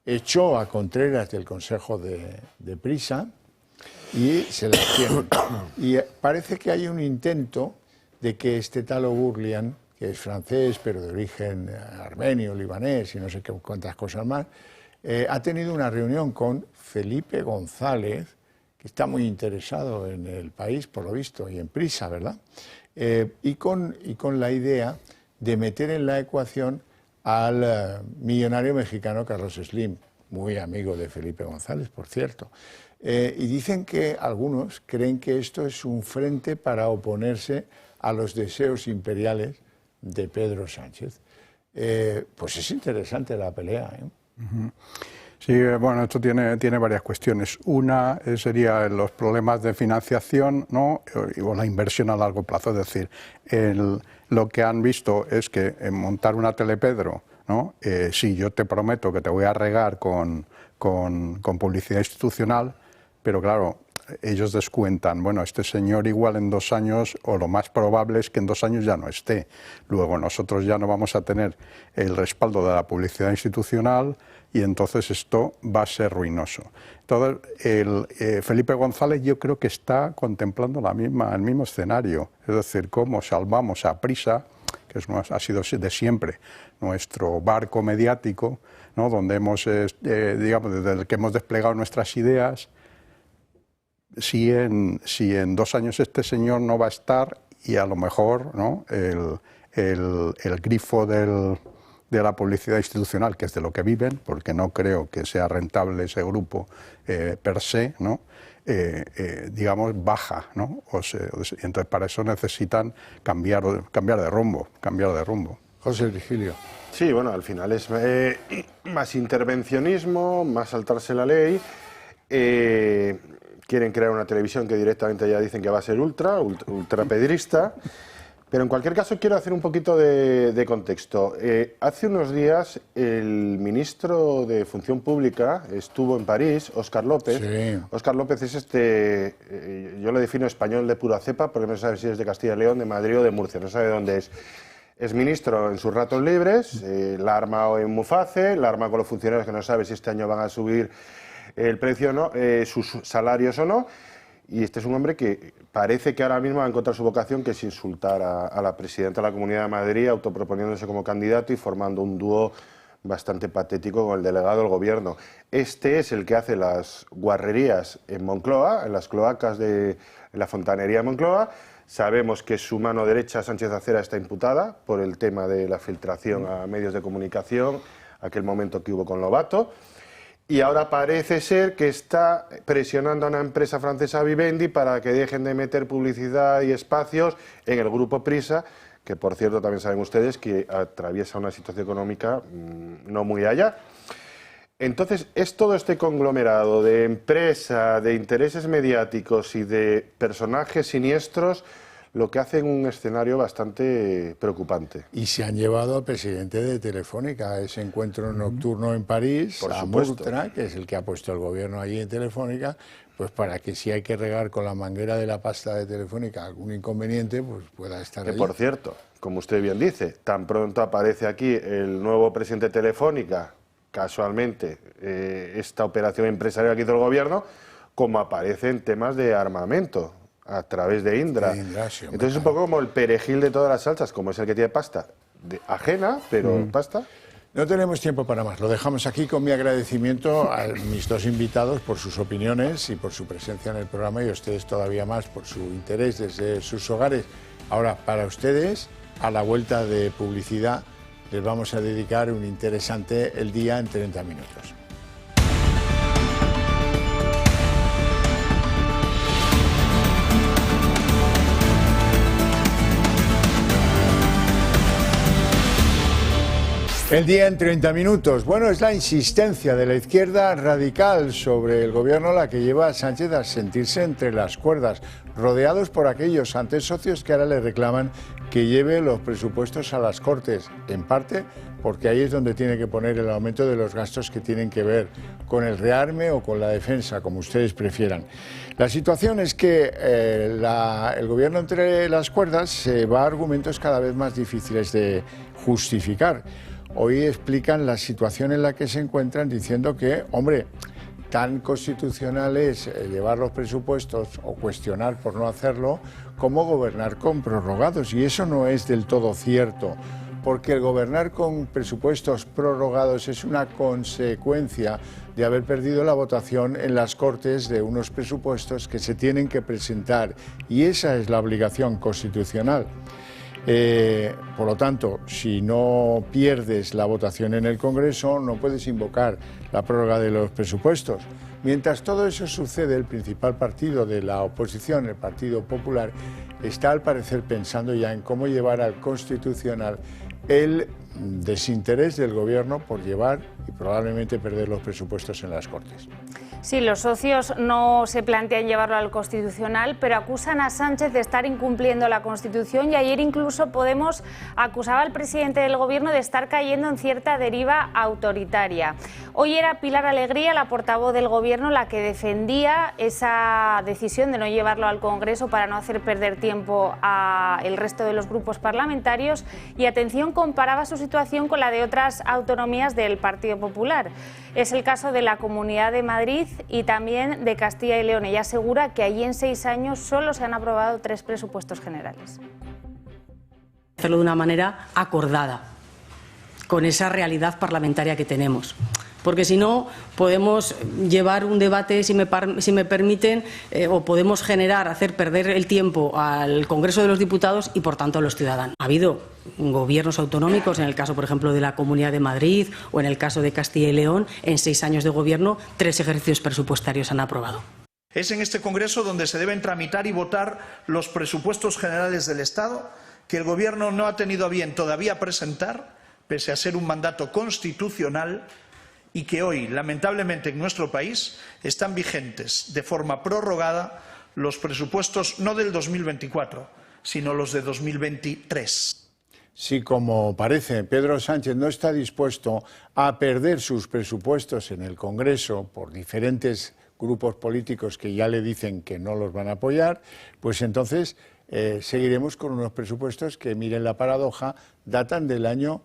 echó a Contreras del Consejo de Prisa y se la tienen. Y parece que hay un intento de que este tal O'Gurlian, que es francés pero de origen armenio, libanés y no sé qué cuántas cosas más, ha tenido una reunión con Felipe González, que está muy interesado en el país, por lo visto, y en Prisa, ¿verdad? Y con la idea de meter en la ecuación al millonario mexicano Carlos Slim, muy amigo de Felipe González, por cierto. Y dicen que algunos creen que esto es un frente para oponerse a los deseos imperiales de Pedro Sánchez. Pues es interesante la pelea, ¿eh?
Uh-huh. Sí, bueno, esto tiene varias cuestiones. Una sería los problemas de financiación, ¿no? O la inversión a largo plazo. Es decir, lo que han visto es que en montar una Telepedro, ¿no? Sí, yo te prometo que te voy a regar con publicidad institucional, pero claro, ellos descuentan, bueno, este señor igual en 2 años, o lo más probable es que en 2 años ya no esté. Luego nosotros ya no vamos a tener el respaldo de la publicidad institucional y entonces esto va a ser ruinoso. Entonces, Felipe González yo creo que está contemplando el mismo escenario, es decir, cómo salvamos a Prisa, que ha sido de siempre nuestro barco mediático, ¿no? Donde hemos, digamos, desde el que hemos desplegado nuestras ideas. Si en 2 años este señor no va a estar y a lo mejor, ¿no? el grifo de la publicidad institucional, que es de lo que viven, porque no creo que sea rentable ese grupo per se, ¿no? Digamos, baja, ¿no? Entonces para eso necesitan cambiar de rumbo.
José Virgilio.
Sí, bueno, al final es más intervencionismo, más saltarse la ley. Quieren crear una televisión que directamente ya dicen que va a ser ultrapedrista. Pero en cualquier caso quiero hacer un poquito de contexto. Hace unos días el ministro de Función Pública estuvo en París, Óscar López. Sí. Óscar López es yo le defino español de pura cepa porque no sabe si es de Castilla y León, de Madrid o de Murcia, no sabe dónde es. Es ministro en sus ratos libres, la ha armado en Muface, la ha armado con los funcionarios que no sabe si este año van a subir el precio o no, sus salarios o no. Y este es un hombre que parece que ahora mismo va a encontrar su vocación, que es insultar a la presidenta de la Comunidad de Madrid, autoproponiéndose como candidato y formando un dúo bastante patético con el delegado del Gobierno. Este es el que hace las guarrerías en Moncloa, en las cloacas de la fontanería de Moncloa. Sabemos que su mano derecha, Sánchez Acera, está imputada por el tema de la filtración a medios de comunicación, aquel momento que hubo con Lobato. Y ahora parece ser que está presionando a una empresa francesa, Vivendi, para que dejen de meter publicidad y espacios en el grupo Prisa, que por cierto también saben ustedes que atraviesa una situación económica no muy allá. Entonces es todo este conglomerado de empresa, de intereses mediáticos y de personajes siniestros lo que hace un escenario bastante preocupante.
Y se han llevado al presidente de Telefónica a ese encuentro nocturno en París,
por
a Murtra, que es el que ha puesto el gobierno allí en Telefónica, pues para que si hay que regar con la manguera de la pasta de Telefónica algún inconveniente, pues pueda estar allí.
Por cierto, como usted bien dice, tan pronto aparece aquí el nuevo presidente de Telefónica, casualmente esta operación empresarial que hizo el gobierno, como aparece en temas de armamento, a través de Indra. Sí, entonces es un poco como el perejil de todas las salsas, como es el que tiene pasta ajena, pero pasta.
No tenemos tiempo para más, lo dejamos aquí con mi agradecimiento a mis 2 invitados por sus opiniones y por su presencia en el programa, y a ustedes todavía más por su interés desde sus hogares. Ahora, para ustedes, a la vuelta de publicidad, les vamos a dedicar un interesante El Día en 30 minutos. El Día en 30 minutos. Bueno, es la insistencia de la izquierda radical sobre el gobierno la que lleva a Sánchez a sentirse entre las cuerdas, rodeados por aquellos antes socios que ahora le reclaman que lleve los presupuestos a las Cortes, en parte porque ahí es donde tiene que poner el aumento de los gastos que tienen que ver con el rearme o con la defensa, como ustedes prefieran. La situación es que el gobierno entre las cuerdas se va a argumentos cada vez más difíciles de justificar. Hoy explican la situación en la que se encuentran diciendo que, hombre, tan constitucional es llevar los presupuestos o cuestionar por no hacerlo como gobernar con prorrogados. Y eso no es del todo cierto, porque el gobernar con presupuestos prorrogados es una consecuencia de haber perdido la votación en las Cortes de unos presupuestos que se tienen que presentar. Y esa es la obligación constitucional. Por lo tanto, si no pierdes la votación en el Congreso, no puedes invocar la prórroga de los presupuestos. Mientras todo eso sucede, el principal partido de la oposición, el Partido Popular, está al parecer pensando ya en cómo llevar al Constitucional el desinterés del Gobierno por llevar y probablemente perder los presupuestos en las Cortes.
Sí, los socios no se plantean llevarlo al Constitucional, pero acusan a Sánchez de estar incumpliendo la Constitución y ayer incluso Podemos acusaba al presidente del Gobierno de estar cayendo en cierta deriva autoritaria. Hoy era Pilar Alegría, la portavoz del Gobierno, la que defendía esa decisión de no llevarlo al Congreso para no hacer perder tiempo al resto de los grupos parlamentarios y, atención, comparaba su situación con la de otras autonomías del Partido Popular. Es el caso de la Comunidad de Madrid y también de Castilla y León. Ella asegura que allí en 6 años solo se han aprobado 3 presupuestos generales.
Hacerlo de una manera acordada, con esa realidad parlamentaria que tenemos. Porque si no, podemos llevar un debate, si me permiten, o podemos hacer perder el tiempo al Congreso de los Diputados y, por tanto, a los ciudadanos. Ha habido gobiernos autonómicos, en el caso, por ejemplo, de la Comunidad de Madrid o en el caso de Castilla y León, en 6 años de gobierno, 3 ejercicios presupuestarios han aprobado.
Es en este Congreso donde se deben tramitar y votar los presupuestos generales del Estado, que el Gobierno no ha tenido a bien todavía presentar, pese a ser un mandato constitucional, y que hoy, lamentablemente, en nuestro país están vigentes de forma prorrogada los presupuestos no del 2024, sino los de 2023.
Si, como parece, Pedro Sánchez no está dispuesto a perder sus presupuestos en el Congreso por diferentes grupos políticos que ya le dicen que no los van a apoyar, pues entonces seguiremos con unos presupuestos que, miren la paradoja, datan del año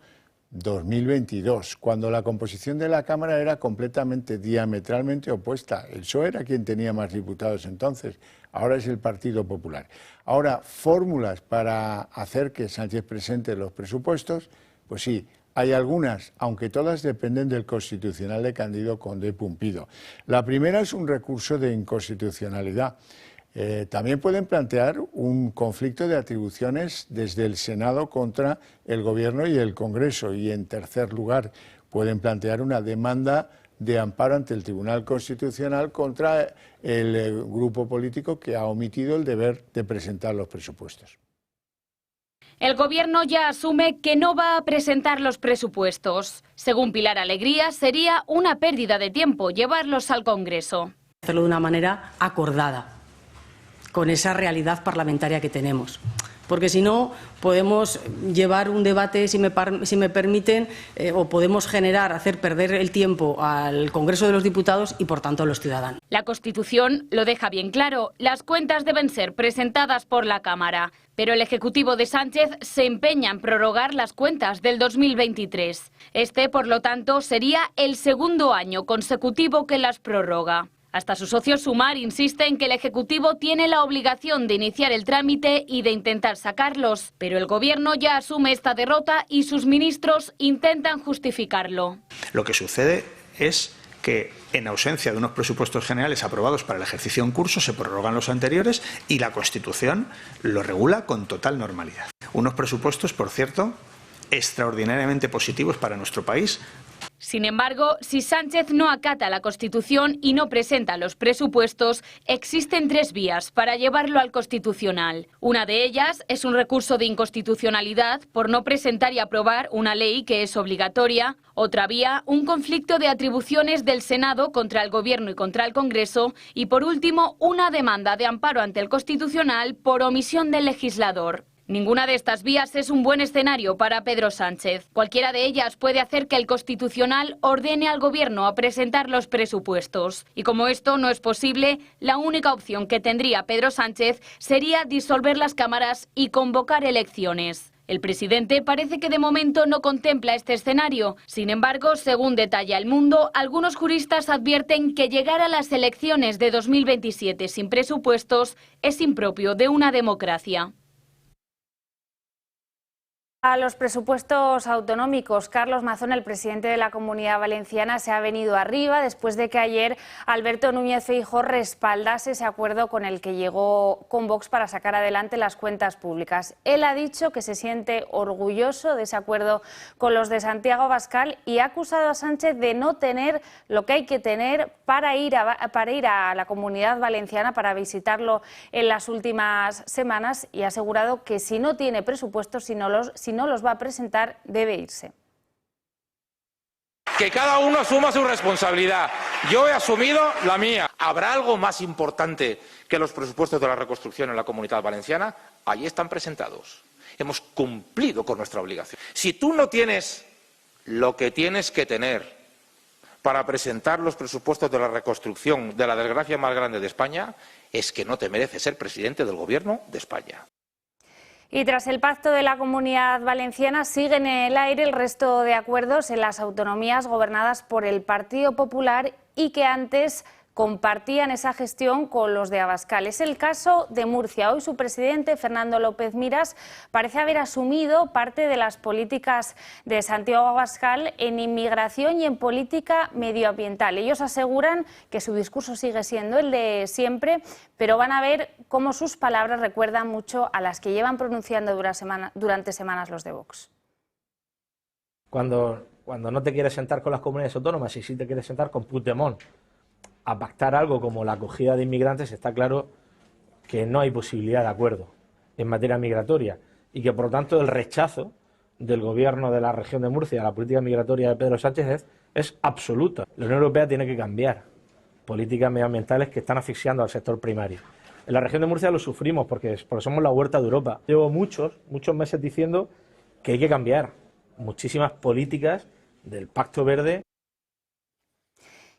2022, cuando la composición de la Cámara era completamente diametralmente opuesta. El PSOE era quien tenía más diputados entonces, ahora es el Partido Popular. Ahora, fórmulas para hacer que Sánchez presente los presupuestos, pues sí, hay algunas, aunque todas dependen del Constitucional de Cándido Conde Pumpido. La primera es un recurso de inconstitucionalidad. También pueden plantear un conflicto de atribuciones desde el Senado contra el Gobierno y el Congreso. Y, en tercer lugar, pueden plantear una demanda de amparo ante el Tribunal Constitucional contra el grupo político que ha omitido el deber de presentar los presupuestos.
El Gobierno ya asume que no va a presentar los presupuestos. Según Pilar Alegría, sería una pérdida de tiempo llevarlos al Congreso.
Hacerlo de una manera acordada, con esa realidad parlamentaria que tenemos. Porque si no, podemos llevar un debate, si me permiten, o podemos hacer perder el tiempo al Congreso de los Diputados y, por tanto, a los ciudadanos.
La Constitución lo deja bien claro. Las cuentas deben ser presentadas por la Cámara. Pero el Ejecutivo de Sánchez se empeña en prorrogar las cuentas del 2023. Este, por lo tanto, sería el segundo año consecutivo que las prorroga. Hasta su socio Sumar insiste en que el Ejecutivo tiene la obligación de iniciar el trámite y de intentar sacarlos, pero el Gobierno ya asume esta derrota y sus ministros intentan justificarlo.
Lo que sucede es que en ausencia de unos presupuestos generales aprobados para el ejercicio en curso se prorrogan los anteriores y la Constitución lo regula con total normalidad. Unos presupuestos, por cierto, extraordinariamente positivos para nuestro país.
Sin embargo, si Sánchez no acata la Constitución y no presenta los presupuestos, existen tres vías para llevarlo al Constitucional. Una de ellas es un recurso de inconstitucionalidad por no presentar y aprobar una ley que es obligatoria. Otra vía, un conflicto de atribuciones del Senado contra el Gobierno y contra el Congreso. Y por último, una demanda de amparo ante el Constitucional por omisión del legislador. Ninguna de estas vías es un buen escenario para Pedro Sánchez. Cualquiera de ellas puede hacer que el Constitucional ordene al Gobierno a presentar los presupuestos. Y como esto no es posible, la única opción que tendría Pedro Sánchez sería disolver las cámaras y convocar elecciones. El presidente parece que de momento no contempla este escenario. Sin embargo, según detalla El Mundo, algunos juristas advierten que llegar a las elecciones de 2027 sin presupuestos es impropio de una democracia.
A los presupuestos autonómicos, Carlos Mazón, el presidente de la Comunidad Valenciana, se ha venido arriba después de que ayer Alberto Núñez Feijóo respaldase ese acuerdo con el que llegó con Vox para sacar adelante las cuentas públicas. Él ha dicho que se siente orgulloso de ese acuerdo con los de Santiago Abascal y ha acusado a Sánchez de no tener lo que hay que tener para ir a la Comunidad Valenciana, para visitarlo en las últimas semanas, y ha asegurado que si no tiene presupuestos, si no los va a presentar, debe irse.
Que cada uno asuma su responsabilidad. Yo he asumido la mía. ¿Habrá algo más importante que los presupuestos de la reconstrucción en la Comunidad Valenciana? Allí están presentados. Hemos cumplido con nuestra obligación. Si tú no tienes lo que tienes que tener para presentar los presupuestos de la reconstrucción de la desgracia más grande de España, es que no te mereces ser presidente del Gobierno de España.
Y tras el pacto de la Comunidad Valenciana, siguen en el aire el resto de acuerdos en las autonomías gobernadas por el Partido Popular y que antes compartían esa gestión con los de Abascal. Es el caso de Murcia. Hoy su presidente, Fernando López Miras, parece haber asumido parte de las políticas de Santiago Abascal en inmigración y en política medioambiental. Ellos aseguran que su discurso sigue siendo el de siempre, pero van a ver cómo sus palabras recuerdan mucho a las que llevan pronunciando durante semanas los de Vox.
Cuando no te quieres sentar con las comunidades autónomas y sí te quieres sentar con Puigdemont a pactar algo como la acogida de inmigrantes, está claro que no hay posibilidad de acuerdo en materia migratoria y que por lo tanto el rechazo del gobierno de la región de Murcia a la política migratoria de Pedro Sánchez es absoluta. La Unión Europea tiene que cambiar políticas medioambientales que están asfixiando al sector primario. En la región de Murcia lo sufrimos porque somos la huerta de Europa. Llevo muchos meses diciendo que hay que cambiar muchísimas políticas del Pacto Verde.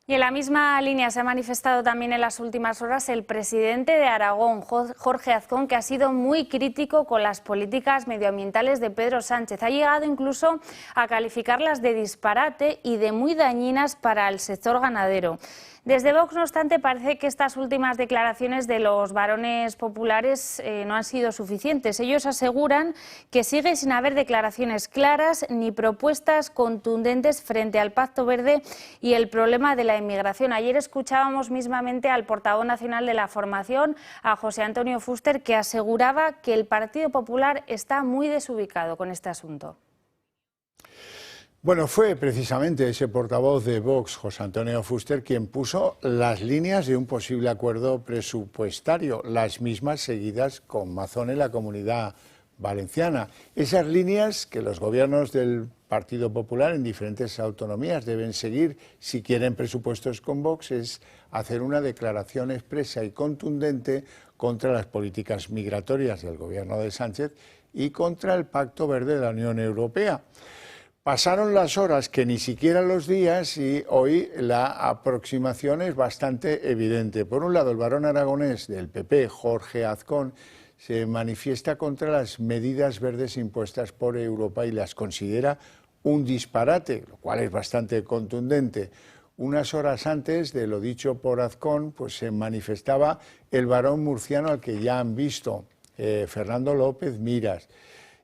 Y en la misma línea se ha manifestado también en las últimas horas el presidente de Aragón, Jorge Azcón, que ha sido muy crítico con las políticas medioambientales de Pedro Sánchez. Ha llegado incluso a calificarlas de disparate y de muy dañinas para el sector ganadero. Desde Vox, no obstante, parece que estas últimas declaraciones de los varones populares no han sido suficientes. Ellos aseguran que sigue sin haber declaraciones claras ni propuestas contundentes frente al Pacto Verde y el problema de la inmigración. Ayer escuchábamos mismamente al portavoz nacional de la formación, a José Antonio Fuster, que aseguraba que el Partido Popular está muy desubicado con este asunto.
Bueno, fue precisamente ese portavoz de Vox, José Antonio Fuster, quien puso las líneas de un posible acuerdo presupuestario, las mismas seguidas con Mazón en la Comunidad Valenciana. Esas líneas que los gobiernos del Partido Popular en diferentes autonomías deben seguir si quieren presupuestos con Vox es hacer una declaración expresa y contundente contra las políticas migratorias del gobierno de Sánchez y contra el Pacto Verde de la Unión Europea. Pasaron las horas, que ni siquiera los días, y hoy la aproximación es bastante evidente. Por un lado, el varón aragonés del PP, Jorge Azcón, se manifiesta contra las medidas verdes impuestas por Europa y las considera un disparate, lo cual es bastante contundente. Unas horas antes de lo dicho por Azcón, pues se manifestaba el varón murciano al que ya han visto, Fernando López Miras.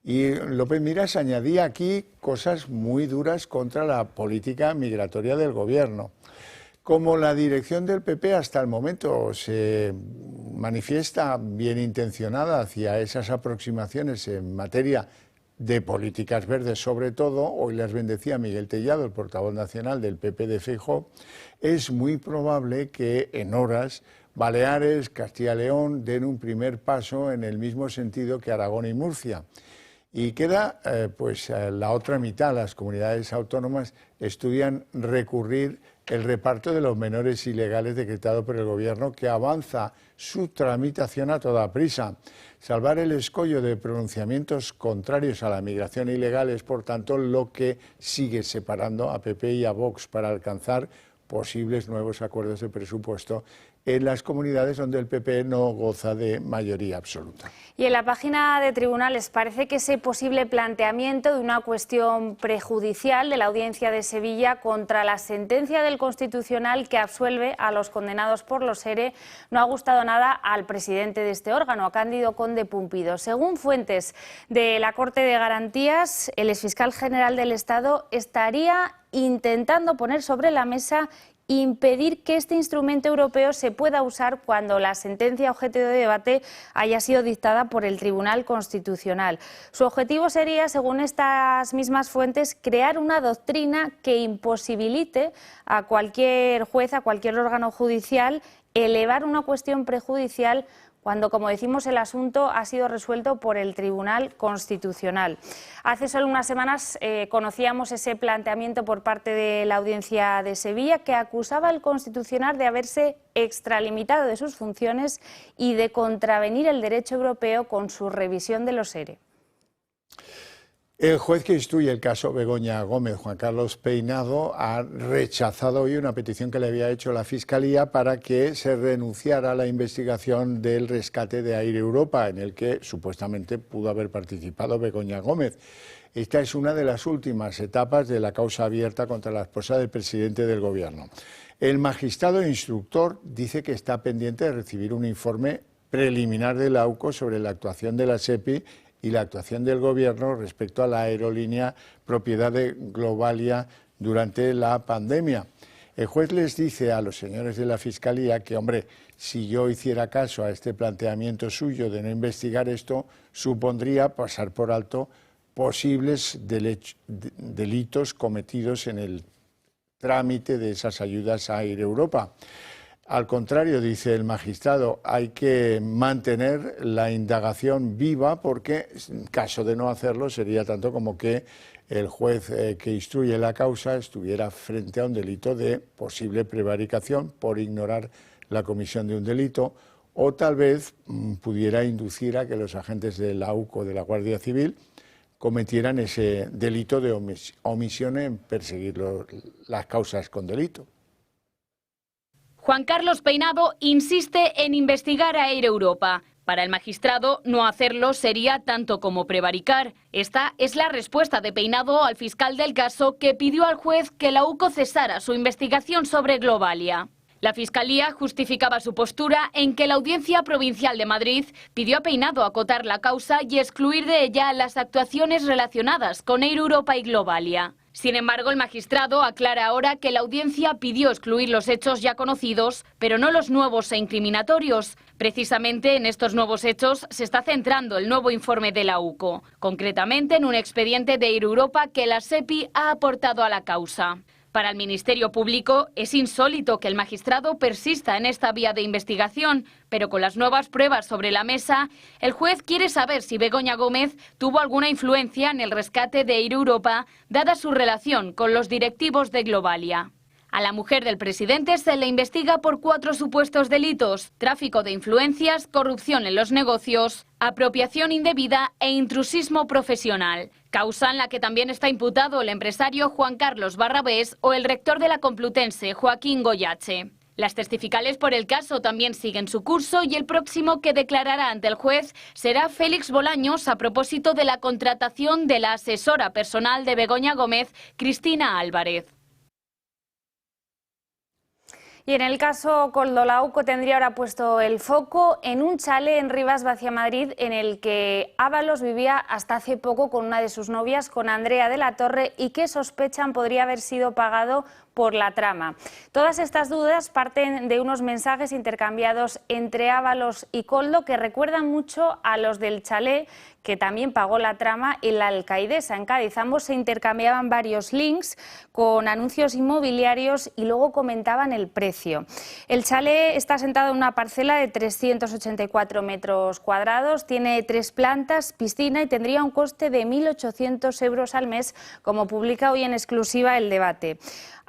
Y López Miras añadía aquí cosas muy duras contra la política migratoria del gobierno. Como la dirección del PP hasta el momento se manifiesta bien intencionada hacia esas aproximaciones en materia de políticas verdes, sobre todo, hoy las bendecía Miguel Tellado, el portavoz nacional del PP de Feijóo, es muy probable que en horas Baleares, Castilla y León den un primer paso en el mismo sentido que Aragón y Murcia. Y queda la otra mitad, las comunidades autónomas estudian recurrir el reparto de los menores ilegales decretado por el Gobierno, que avanza su tramitación a toda prisa. Salvar el escollo de pronunciamientos contrarios a la migración ilegal es, por tanto, lo que sigue separando a PP y a Vox para alcanzar posibles nuevos acuerdos de presupuesto en las comunidades donde el PP no goza de mayoría absoluta.
Y en la página de tribunales parece que ese posible planteamiento de una cuestión prejudicial de la Audiencia de Sevilla contra la sentencia del Constitucional que absuelve a los condenados por los ERE no ha gustado nada al presidente de este órgano, a Cándido Conde Pumpido. Según fuentes de la Corte de Garantías, el exfiscal general del Estado estaría intentando poner sobre la mesa impedir que este instrumento europeo se pueda usar cuando la sentencia objeto de debate haya sido dictada por el Tribunal Constitucional. Su objetivo sería, según estas mismas fuentes, crear una doctrina que imposibilite a cualquier juez, a cualquier órgano judicial, elevar una cuestión prejudicial cuando, como decimos, el asunto ha sido resuelto por el Tribunal Constitucional. Hace solo unas semanas conocíamos ese planteamiento por parte de la Audiencia de Sevilla, que acusaba al Constitucional de haberse extralimitado de sus funciones y de contravenir el derecho europeo con su revisión de los ERE.
El juez que instruye el caso Begoña Gómez, Juan Carlos Peinado, ha rechazado hoy una petición que le había hecho la Fiscalía para que se renunciara a la investigación del rescate de Air Europa, en el que supuestamente pudo haber participado Begoña Gómez. Esta es una de las últimas etapas de la causa abierta contra la esposa del presidente del Gobierno. El magistrado instructor dice que está pendiente de recibir un informe preliminar de la AUCO sobre la actuación de la SEPI y la actuación del Gobierno respecto a la aerolínea propiedad de Globalia durante la pandemia. El juez les dice a los señores de la Fiscalía que, hombre, si yo hiciera caso a este planteamiento suyo de no investigar esto, supondría pasar por alto posibles delitos cometidos en el trámite de esas ayudas a Air Europa. Al contrario, dice el magistrado, hay que mantener la indagación viva porque, en caso de no hacerlo, sería tanto como que el juez que instruye la causa estuviera frente a un delito de posible prevaricación por ignorar la comisión de un delito, o tal vez pudiera inducir a que los agentes de la AUCO, de la Guardia Civil, cometieran ese delito de omisión en perseguir las causas con delito.
Juan Carlos Peinado insiste en investigar a Air Europa. Para el magistrado, no hacerlo sería tanto como prevaricar. Esta es la respuesta de Peinado al fiscal del caso, que pidió al juez que la AUCO cesara su investigación sobre Globalia. La Fiscalía justificaba su postura en que la Audiencia Provincial de Madrid pidió a Peinado acotar la causa y excluir de ella las actuaciones relacionadas con Air Europa y Globalia. Sin embargo, el magistrado aclara ahora que la audiencia pidió excluir los hechos ya conocidos, pero no los nuevos e incriminatorios. Precisamente en estos nuevos hechos se está centrando el nuevo informe de la UCO, concretamente en un expediente de Air Europa que la SEPI ha aportado a la causa. Para el Ministerio Público es insólito que el magistrado persista en esta vía de investigación, pero con las nuevas pruebas sobre la mesa, el juez quiere saber si Begoña Gómez tuvo alguna influencia en el rescate de Air Europa, dada su relación con los directivos de Globalia. A la mujer del presidente se le investiga por 4 supuestos delitos: tráfico de influencias, corrupción en los negocios, apropiación indebida e intrusismo profesional. Causa en la que también está imputado el empresario Juan Carlos Barrabés o el rector de la Complutense, Joaquín Goyache. Las testificales por el caso también siguen su curso y el próximo que declarará ante el juez será Félix Bolaños a propósito de la contratación de la asesora personal de Begoña Gómez, Cristina Álvarez.
Y en el caso Koldo Lauco tendría ahora puesto el foco en un chalet en Rivas Vacia, Madrid, en el que Ábalos vivía hasta hace poco con una de sus novias, con Andrea de la Torre, y que sospechan podría haber sido pagado por la trama. Todas estas dudas parten de unos mensajes intercambiados entre Ábalos y Koldo que recuerdan mucho a los del chalet que también pagó la trama en la Alcaidesa, en Cádiz. Ambos se intercambiaban varios links con anuncios inmobiliarios y luego comentaban el precio. El chalet está asentado en una parcela de 384 metros cuadrados, tiene 3 plantas, piscina y tendría un coste de 1.800 euros al mes, como publica hoy en exclusiva El Debate.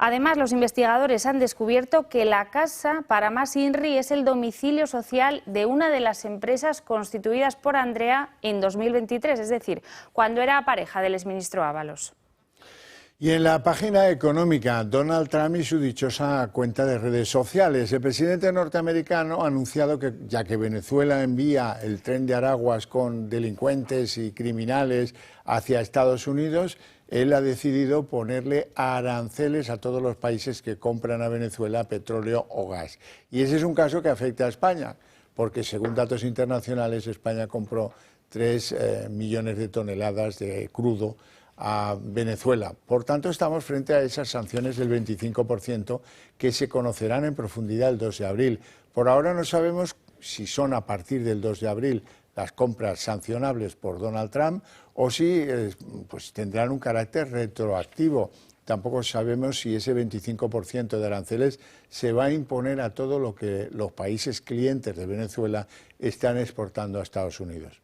Además, los investigadores han descubierto que la casa, para más INRI, es el domicilio social de una de las empresas constituidas por Andrea en 2023, es decir, cuando era pareja del exministro Ábalos.
Y en la página económica, Donald Trump y su dichosa cuenta de redes sociales. El presidente norteamericano ha anunciado que, ya que Venezuela envía el tren de Araguas con delincuentes y criminales hacia Estados Unidos, él ha decidido ponerle aranceles a todos los países que compran a Venezuela petróleo o gas. Y ese es un caso que afecta a España, porque según datos internacionales, España compró 3 millones de toneladas de crudo a Venezuela. Por tanto, estamos frente a esas sanciones del 25% que se conocerán en profundidad el 2 de abril. Por ahora no sabemos si son a partir del 2 de abril las compras sancionables por Donald Trump o si pues tendrán un carácter retroactivo. Tampoco sabemos si ese 25% de aranceles se va a imponer a todo lo que los países clientes de Venezuela están exportando a Estados Unidos.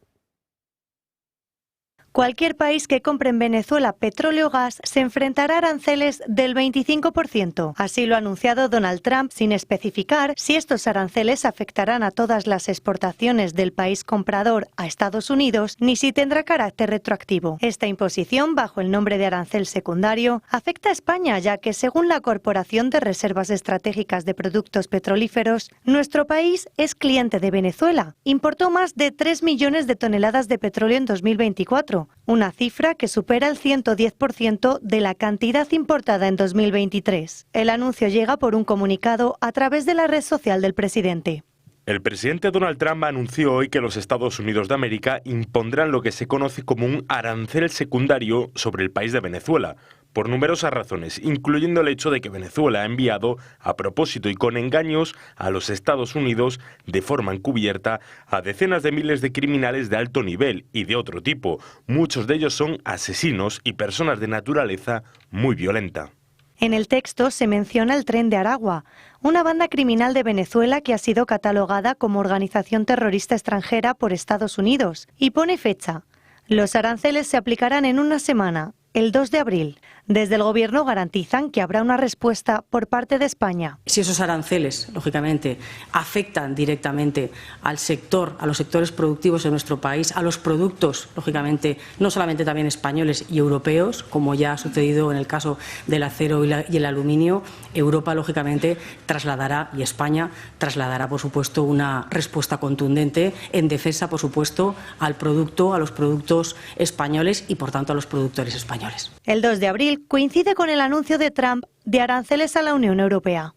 Cualquier país que compre en Venezuela petróleo o gas se enfrentará a aranceles del 25%. Así lo ha anunciado Donald Trump, sin especificar si estos aranceles afectarán a todas las exportaciones del país comprador a Estados Unidos, ni si tendrá carácter retroactivo. Esta imposición, bajo el nombre de arancel secundario, afecta a España, ya que, según la Corporación de Reservas Estratégicas de Productos Petrolíferos, nuestro país es cliente de Venezuela. Importó más de 3 millones de toneladas de petróleo en 2024. Una cifra que supera el 110% de la cantidad importada en 2023. El anuncio llega por un comunicado a través de la red social del presidente.
El presidente Donald Trump anunció hoy que los Estados Unidos de América impondrán lo que se conoce como un arancel secundario sobre el país de Venezuela, por numerosas razones, incluyendo el hecho de que Venezuela ha enviado, a propósito y con engaños, a los Estados Unidos, de forma encubierta, a decenas de miles de criminales de alto nivel y de otro tipo. Muchos de ellos son asesinos y personas de naturaleza muy violenta.
En el texto se menciona el Tren de Aragua, una banda criminal de Venezuela que ha sido catalogada como organización terrorista extranjera por Estados Unidos, y pone fecha. Los aranceles se aplicarán en una semana, el 2 de abril. Desde el Gobierno garantizan que habrá una respuesta por parte de España.
Si esos aranceles, lógicamente, afectan directamente al sector, a los sectores productivos de nuestro país, a los productos, lógicamente, no solamente también españoles y europeos, como ya ha sucedido en el caso del acero y el aluminio, Europa, lógicamente, trasladará, y España trasladará, por supuesto, una respuesta contundente en defensa, por supuesto, al producto, a los productos españoles y, por tanto, a los productores españoles.
El 2 de abril coincide con el anuncio de Trump de aranceles a la Unión Europea.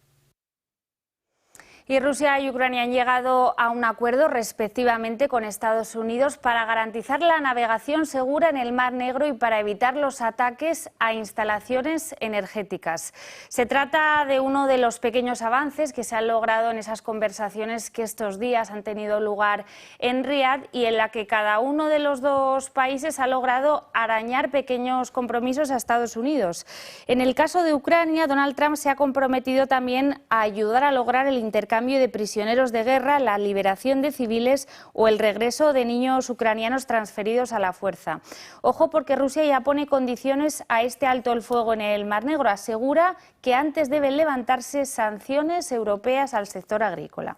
Y Rusia y Ucrania han llegado a un acuerdo respectivamente con Estados Unidos para garantizar la navegación segura en el Mar Negro y para evitar los ataques a instalaciones energéticas. Se trata de uno de los pequeños avances que se han logrado en esas conversaciones que estos días han tenido lugar en Riad y en la que cada uno de los dos países ha logrado arañar pequeños compromisos a Estados Unidos. En el caso de Ucrania, Donald Trump se ha comprometido también a ayudar a lograr el intercambio de prisioneros de guerra, la liberación de civiles o el regreso de niños ucranianos transferidos a la fuerza. Ojo, porque Rusia ya pone condiciones a este alto el fuego en el Mar Negro. Asegura que antes deben levantarse sanciones europeas al sector agrícola.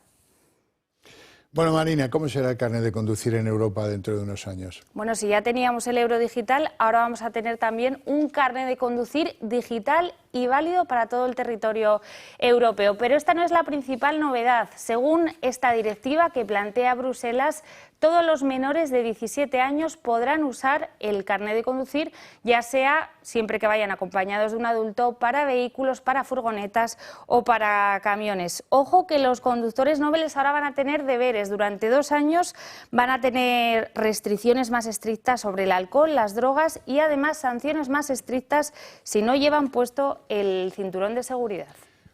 Bueno, Marina, ¿cómo será el carnet de conducir en Europa dentro de unos años?
Bueno, si ya teníamos el euro digital, ahora vamos a tener también un carnet de conducir digital y válido para todo el territorio europeo. Pero esta no es la principal novedad. Según esta directiva que plantea Bruselas, todos los menores de 17 años podrán usar el carnet de conducir, ya sea siempre que vayan acompañados de un adulto, para vehículos, para furgonetas o para camiones. Ojo que los conductores nobles ahora van a tener deberes. Durante 2 años van a tener restricciones más estrictas sobre el alcohol, las drogas y además sanciones más estrictas si no llevan puesto el cinturón de seguridad.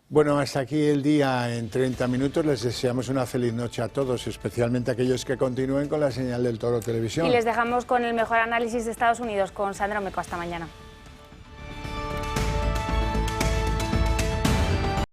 Bueno, hasta aquí el día en 30 minutos. Les deseamos una feliz noche a todos, especialmente a aquellos que continúen con la señal del Toro Televisión.
Y les dejamos con el mejor análisis de Estados Unidos con Sandra Meco. Hasta mañana.